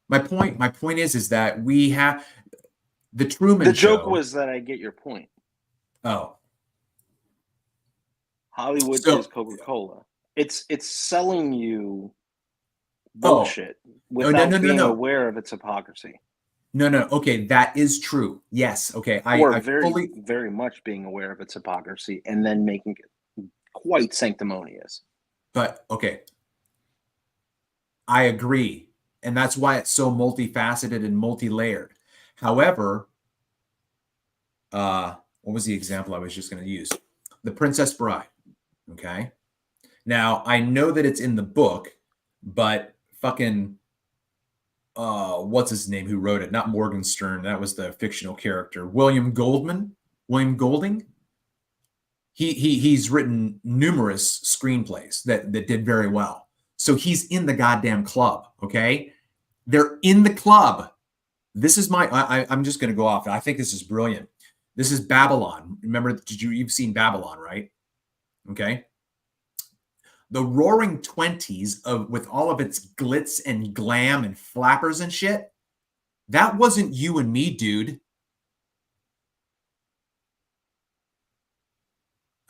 My point is that we have the Truman Show. The joke Show, was that I get your point. Oh. Hollywood is Coca-Cola. It's selling you bullshit without being aware of its hypocrisy. No. Okay, that is true. Yes. Okay. I very much being aware of its hypocrisy and then making it quite sanctimonious. But okay. I agree. And that's why it's so multifaceted and multi-layered. However, what was the example I was just going to use? The Princess Bride. Okay. Now, I know that it's in the book, but fucking what's his name who wrote it? Not Morgenstern. That was the fictional character. William Golding. He's written numerous screenplays that did very well. So he's in the goddamn club. Okay. They're in the club. This is I'm just going to go off. I think this is brilliant. This is Babylon. Remember, you've seen Babylon, right? Okay. The Roaring Twenties with all of its glitz and glam and flappers and shit. That wasn't you and me, dude.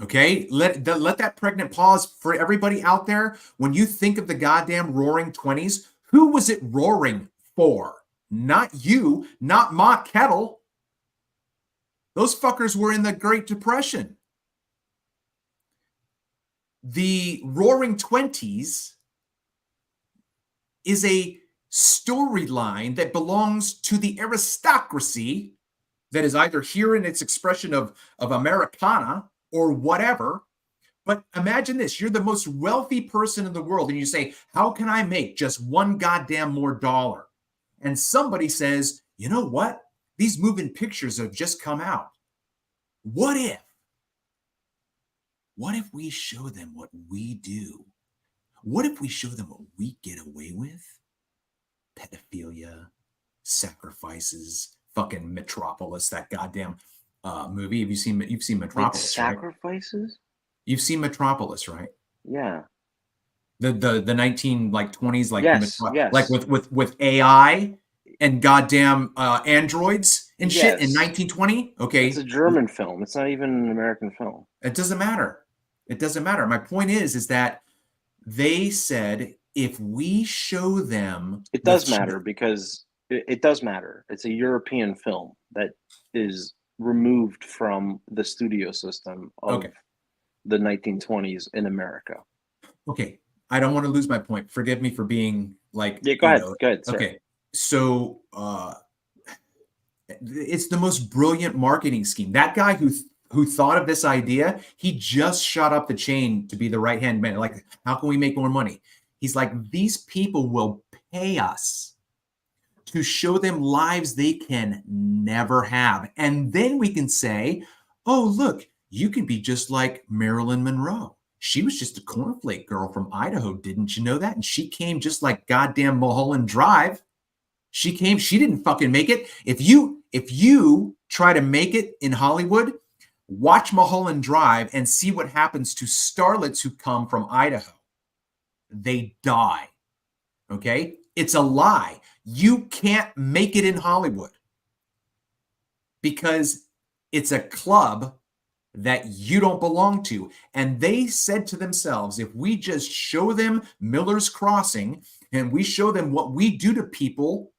Okay, let that pregnant pause for everybody out there. When you think of the goddamn Roaring Twenties, who was it roaring for? Not you, not Ma Kettle. Those fuckers were in the Great Depression. The Roaring Twenties is a storyline that belongs to the aristocracy that is either here in its expression of Americana or whatever. But imagine this, you're the most wealthy person in the world and you say, how can I make just one goddamn more dollar? And somebody says, you know what? These moving pictures have just come out. What if we show them what we do? What if we show them what we get away with? Pedophilia, sacrifices, fucking Metropolis, that goddamn movie. You've seen Metropolis, with sacrifices? Right? You've seen Metropolis, right? Yeah. The 1920s, like yes. like with AI and goddamn androids and shit in 1920. Okay, it's a German film. It's not even an American film. It doesn't matter. It doesn't matter. My point is that they said if we show them, it does matter because it does matter. It's a European film that is removed from the studio system of the 1920s in America. Okay, I don't want to lose my point. Forgive me for being like. Yeah, go ahead. Go ahead. Sir. Okay, so It's the most brilliant marketing scheme. That guy who thought of this idea, he just shot up the chain to be the right hand man. Like, how can we make more money? He's like, these people will pay us to show them lives they can never have. And then we can say, oh, look, you can be just like Marilyn Monroe. She was just a cornflake girl from Idaho. Didn't you know that? And she came just like goddamn Mulholland Drive. She came, she didn't fucking make it. If you try to make it in Hollywood, watch Mulholland Drive and see what happens to starlets who come from Idaho. They die. Okay? It's a lie. You can't make it in Hollywood because it's a club that you don't belong to. And they said to themselves, if we just show them Miller's Crossing and we show them what we do to people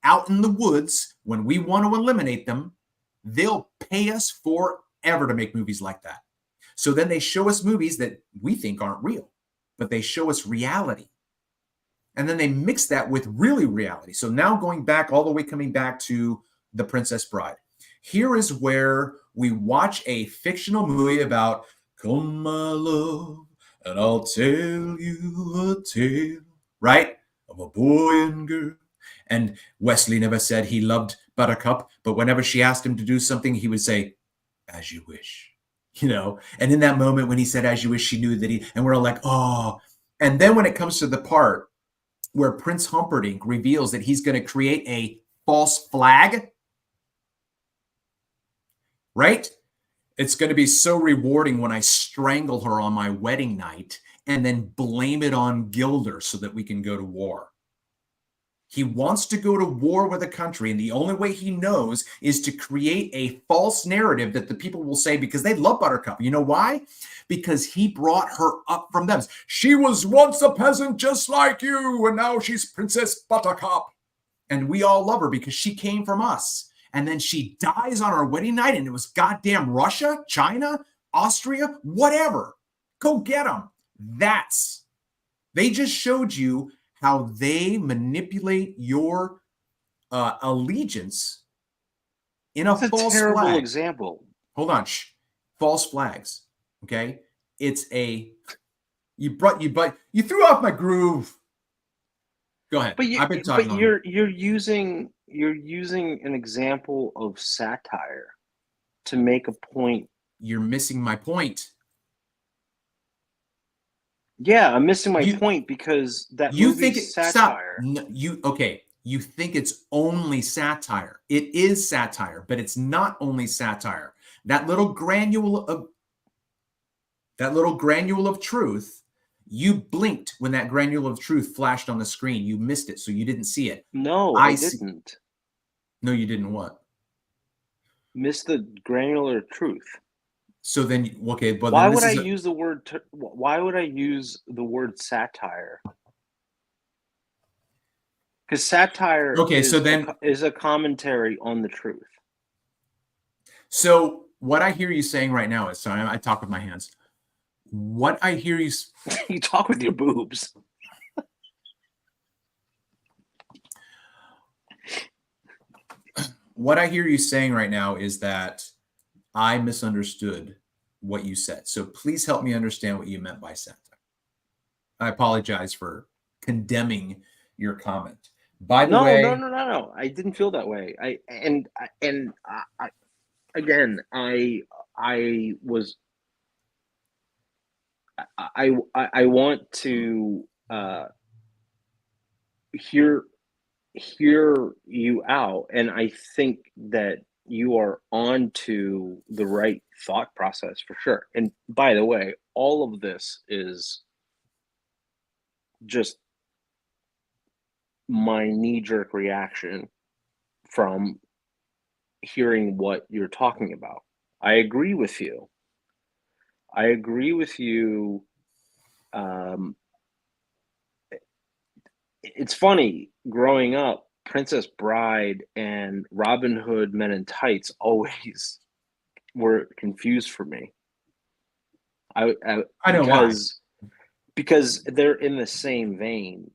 out in the woods when we want to eliminate them, they'll pay us forever to make movies like that. So then they show us movies that we think aren't real, but they show us reality. And then they mix that with really reality. So now going back, all the way coming back to The Princess Bride. Here is where we watch a fictional movie about, come my love, and I'll tell you a tale, right? Of a boy and girl. And Wesley never said he loved Buttercup, but whenever she asked him to do something, he would say, as you wish, you know? And in that moment when he said, as you wish, she knew that and we're all like, oh. And then when it comes to the part where Prince Humperdinck reveals that he's going to create a false flag, right? It's going to be so rewarding when I strangle her on my wedding night and then blame it on Gilder so that we can go to war. He wants to go to war with a country, and the only way he knows is to create a false narrative that the people will say, because they love Buttercup. You know why? Because he brought her up from them. She was once a peasant just like you, and now she's Princess Buttercup. And we all love her because she came from us. And then she dies on our wedding night, and it was goddamn Russia, China, Austria, whatever. Go get them. They just showed you how they manipulate your allegiance in a false flag. It's a terrible example. Hold on. False flags. Okay? It's a you threw off my groove. Go ahead. I've been talking. But you're using an example of satire to make a point. You're missing my point. Yeah, I'm missing my point because that movie's satire. You think it's only satire. It is satire, but it's not only satire. That little granule of truth, you blinked when that granule of truth flashed on the screen. You missed it, so you didn't see it. No, I didn't. No, you didn't what? Missed the granular truth. So then, okay, but why would I use the word? Why would I use the word satire? Because satire is a commentary on the truth. So what I hear you saying right now is, sorry, I talk with my hands. What I hear you you talk with your boobs. What I hear you saying right now is that I misunderstood what you said. So please help me understand what you meant by satire. I apologize for condemning your comment. By the way, no. I didn't feel that way. I want to hear you out, and I think that you are on to the right thought process for sure. And by the way, all of this is just my knee-jerk reaction from hearing what you're talking about. I agree with you. It's funny, growing up, Princess Bride and Robin Hood Men in Tights always were confused for me. I know why. Because they're in the same vein.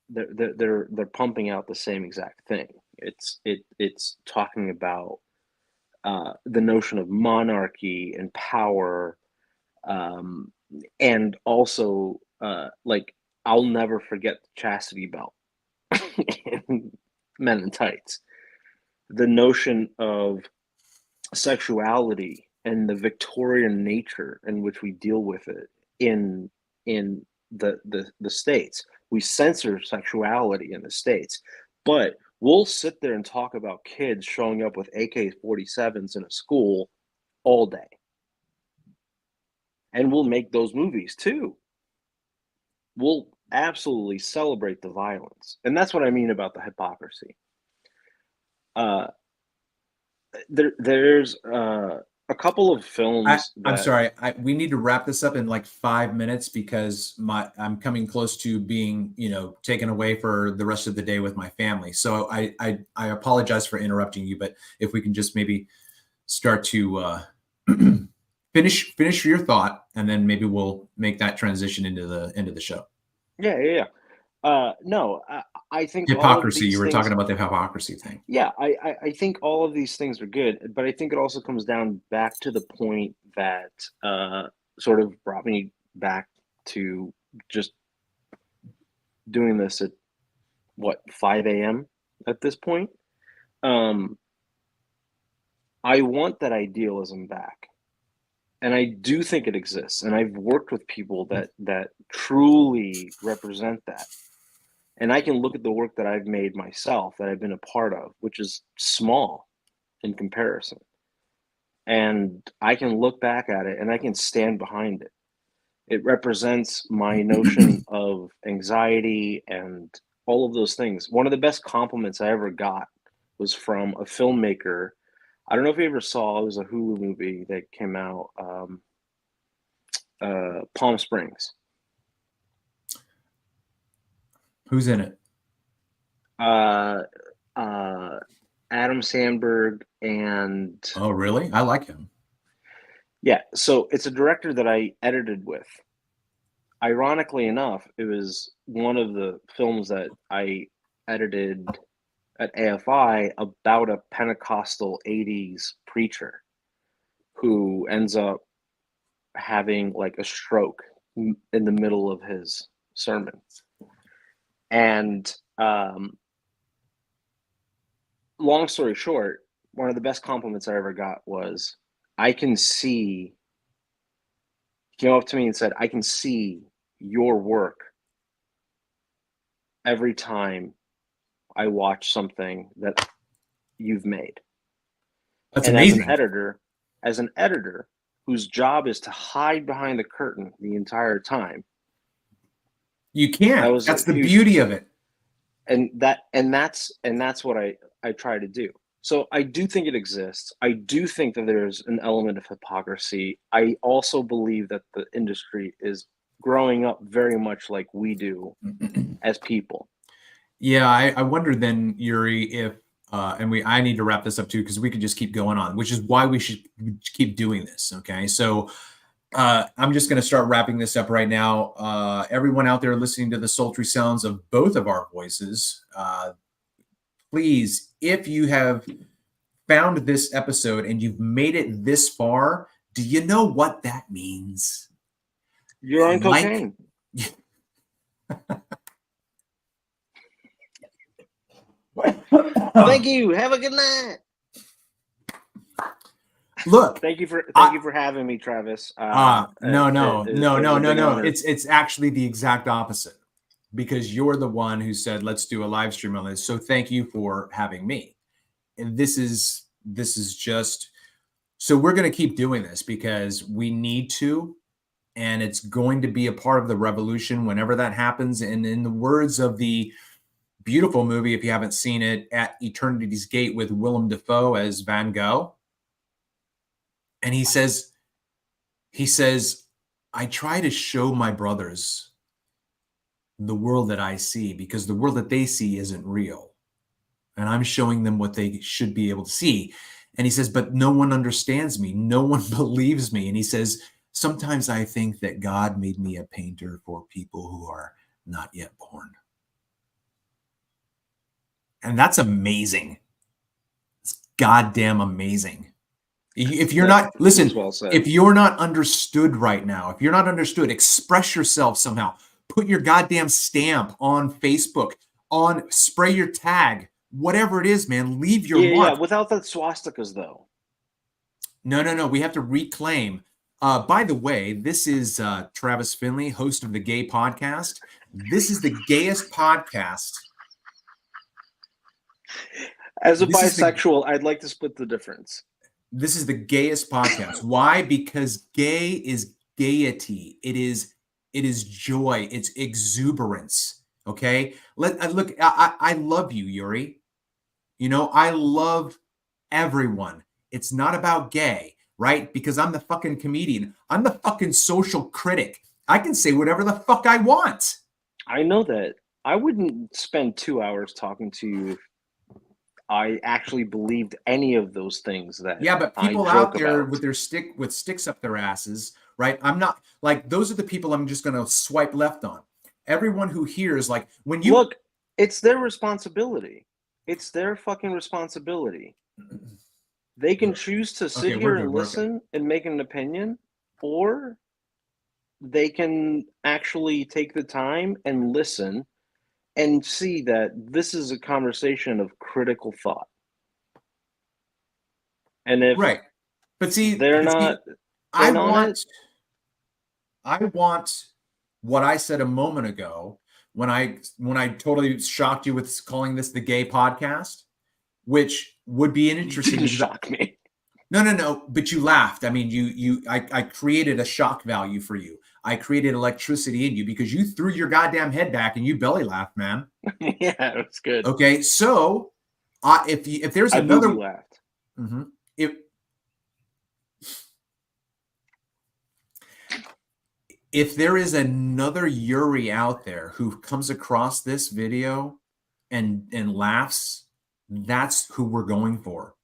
They're pumping out the same exact thing. It's talking about the notion of monarchy and power, um, and also like I'll never forget the chastity belt in Men in Tights. The notion of sexuality and the Victorian nature in which we deal with it in the states. We censor sexuality in the states, but we'll sit there and talk about kids showing up with AK-47s in a school all day, and we'll make those movies too. We'll absolutely celebrate the violence, and that's what I mean about the hypocrisy. Uh, there's a couple of films I'm that sorry. We need to wrap this up in like 5 minutes because I'm coming close to being, taken away for the rest of the day with my family. So I apologize for interrupting you, but if we can just maybe start to finish your thought, and then maybe we'll make that transition into the end of the show. yeah. No, I think all of Hypocrisy. You these were things. talking about the hypocrisy thing. Yeah, I think all of these things are good, but I think it also comes down back to the point that sort of brought me back to just doing this at what 5 a.m. at this point. Um, I want that idealism back, and I do think it exists, and I've worked with people that truly represent that. And I can look at the work that I've made myself, that I've been a part of, which is small in comparison. And I can look back at it and I can stand behind it. It represents my notion of anxiety and all of those things. One of the best compliments I ever got was from a filmmaker. I don't know if you ever saw, it was a Hulu movie that came out, Palm Springs. Who's in it? Uh, uh, Adam Sandberg and Oh, really? I like him. yeah, so it's a director that I edited with. Ironically enough, it was one of the films that I edited at AFI about a Pentecostal 80s preacher who ends up having like a stroke in the middle of his sermon. And long story short, one of the best compliments I ever got was, I can see, he came up to me and said, I can see your work every time I watch something that you've made. That's And amazing. as an editor whose job is to hide behind the curtain the entire time, You that can't. was a That's the huge, beauty of it. and that's what I try to do. So I do think it exists. I do think that there's an element of hypocrisy. I also believe that the industry is growing up very much like we do as people. Yeah, I wonder then, Yuri, if I need to wrap this up too because we could just keep going on, which is why we should keep doing this. Okay, so I'm just going to start wrapping this up right now. Everyone out there listening to the sultry sounds of both of our voices, please, if you have found this episode and you've made it this far, do you know what that means? You're on Like, cocaine. Thank you. Have a good night. look, Thank you for having me, Travis. No. It's actually the exact opposite because you're the one who said, let's do a live stream on this. So thank you for having me. And this is just, so we're going to keep doing this because we need to, and it's going to be a part of the revolution whenever that happens. And in the words of the beautiful movie, if you haven't seen it, At Eternity's Gate with Willem Dafoe as Van Gogh. And he says, I try to show my brothers the world that I see because the world that they see isn't real. And I'm showing them what they should be able to see. And he says, but no one understands me. No one believes me. And he says, sometimes I think that God made me a painter for people who are not yet born. And that's amazing. It's goddamn amazing. If you're not, listen, well said. If you're not understood right now, if you're not understood, express yourself somehow. Put your goddamn stamp on Facebook, spray your tag, whatever it is, man. Leave your mark. Yeah, without the swastikas, though. No. We have to reclaim. By the way, this is Travis Finley, host of the Gay Podcast. This is the gayest podcast. As a bisexual, I'd like to split the difference. This is the gayest podcast. Why? Because gay is gaiety. It is joy. It's exuberance. Okay. Look. I love you, Yuri. You know, I love everyone. It's not about gay, right? Because I'm the fucking comedian. I'm the fucking social critic. I can say whatever the fuck I want. I know that. I wouldn't spend 2 hours talking to you if I actually believed any of those things that. Yeah, but people out there with their sticks up their asses, right? I'm not like, those are the people I'm just going to swipe left on. Everyone who hears, like, when you look, it's their responsibility. It's their fucking responsibility. They can choose to sit here and listen and make an opinion, or they can actually take the time and listen and see that this is a conversation of critical thought. And if right, but see, I want what I said a moment ago when I totally shocked you with calling this the Gay Podcast, which would be an interesting. You didn't shock me. No. But you laughed. I mean, I created a shock value for you. I created electricity in you because you threw your goddamn head back and you belly laughed, man. Yeah, it was good. Okay, so if there's another, laughed. Mm-hmm, if there is another Yuri out there who comes across this video and laughs, that's who we're going for,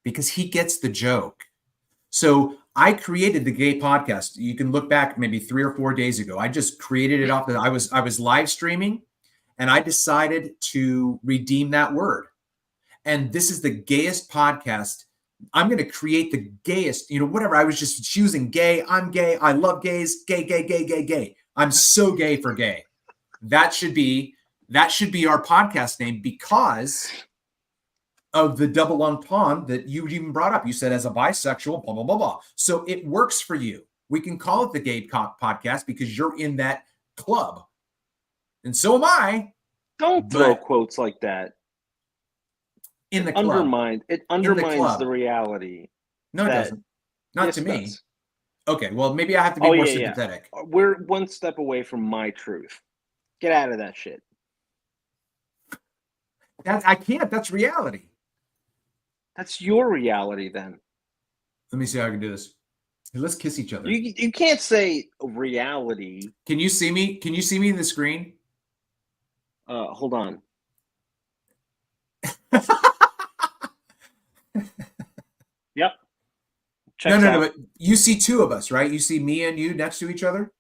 because he gets the joke. So I created the Gay Podcast. You can look back maybe 3 or 4 days ago. I just created it off. I was live streaming, and I decided to redeem that word. And this is the gayest podcast. I'm going to create the gayest, whatever. I was just choosing gay. I'm gay. I love gays. Gay. I'm so gay for gay. That should be our podcast name, because of the double entendre that you even brought up. You said as a bisexual, blah, blah, blah, blah. So it works for you. We can call it the Gay Podcast because you're in that club. And so am I. Don't throw quotes like that. In the club. It undermines the reality. No, it doesn't. Not to me. Okay, well, maybe I have to be more sympathetic. Yeah. We're one step away from my truth. Get out of that shit. I can't. That's reality. That's your reality, then. Let me see how I can do this. Hey, let's kiss each other. You can't say reality. Can you see me? Can you see me in the screen? Hold on. Yep. No. But you see two of us, right? You see me and you next to each other?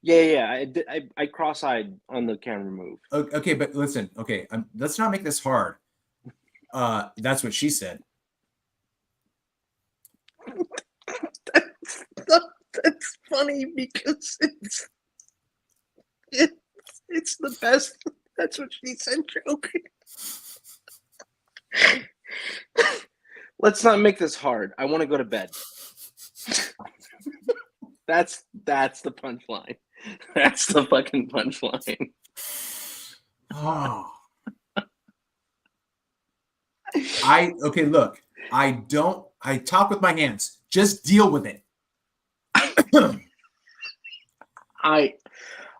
Yeah. I cross-eyed on the camera move. Okay, but listen. Okay, let's not make this hard. That's what she said. That's funny because it's the best. That's what she said, joke. Let's not make this hard. I want to go to bed. That's the punchline. That's the fucking punchline. Oh. Look, I talk with my hands. Just deal with it. I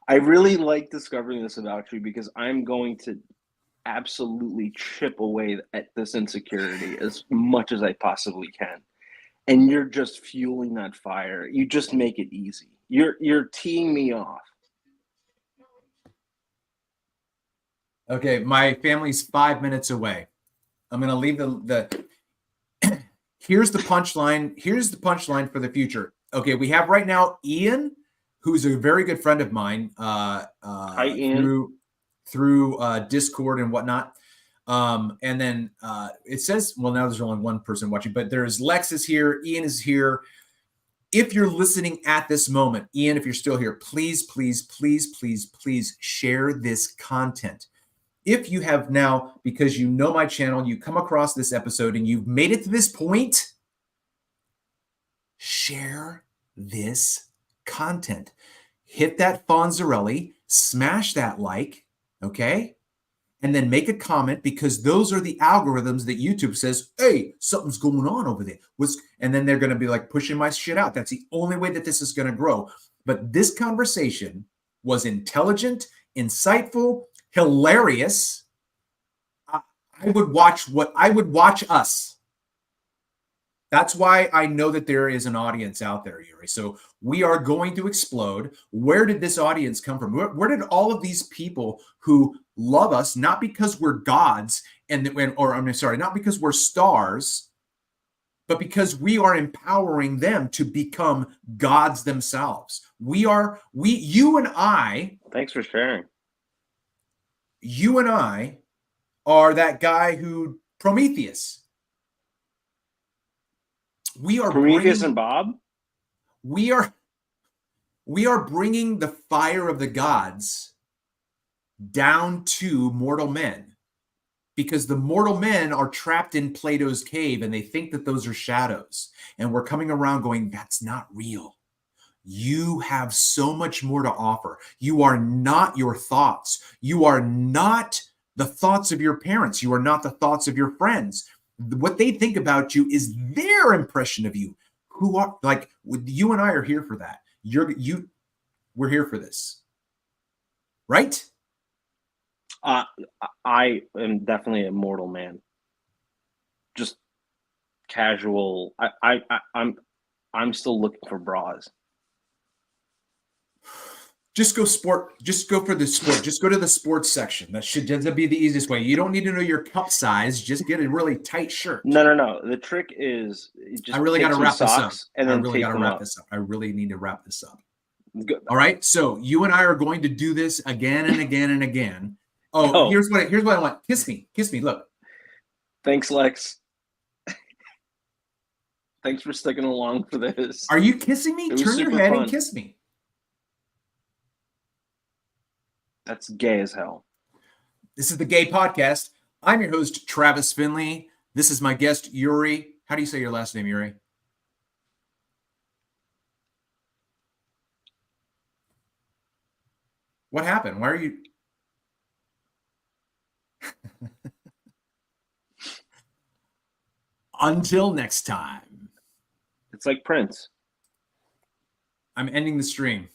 really like discovering this about you because I'm going to absolutely chip away at this insecurity as much as I possibly can. And you're just fueling that fire. You just make it easy. You're teeing me off. Okay, my family's 5 minutes away. I'm going to leave the Here's the punchline. Here's the punchline for the future. Okay, we have right now Ian, who's a very good friend of mine. Hi, Ian. Through Discord and whatnot. And then it says, well, now there's only one person watching, but there's Lex is here, Ian is here. If you're listening at this moment, Ian, if you're still here, please, please, please, please, please share this content. If you have now, because you know my channel, you come across this episode and you've made it to this point, share this content. Hit that Fonzarelli, smash that like, okay? And then make a comment, because those are the algorithms that YouTube says, hey, something's going on over there. And then they're going to be like pushing my shit out. That's the only way that this is going to grow. But this conversation was intelligent, insightful, hilarious. I would watch us. That's why I know that there is an audience out there, Yuri. So we are going to explode. Where did this audience come from? Where did all of these people who love us, not because we're gods, not because we're stars, but because we are empowering them to become gods themselves. You and I. Thanks for sharing. You and I are that guy who Prometheus. We are Prometheus and Bob. We are bringing the fire of the gods down to mortal men, because the mortal men are trapped in Plato's cave and they think that those are shadows. And we're coming around going, that's not real. You have so much more to offer. You are not your thoughts. You are not the thoughts of your parents. You are not the thoughts of your friends. What they think about you is their impression of you. You and I are here for that. We're here for this, right? I am definitely a mortal man. Just casual. I'm still looking for bras. Just go for the sport. Just go to the sports section. That'd be the easiest way. You don't need to know your cup size. Just get a really tight shirt. No. The trick is I really got to wrap this up. And then I really need to wrap this up. Good. All right. So you and I are going to do this again and again and again. Oh, here's what I want. Kiss me. Look. Thanks, Lex. Thanks for sticking along for this. Are you kissing me? Turn your head and kiss me. That's gay as hell. This is the Gay Podcast. I'm your host, Travis Finley. This is my guest, Yuri. How do you say your last name, Yuri? What happened? Why are you... Until next time. It's like Prince. I'm ending the stream.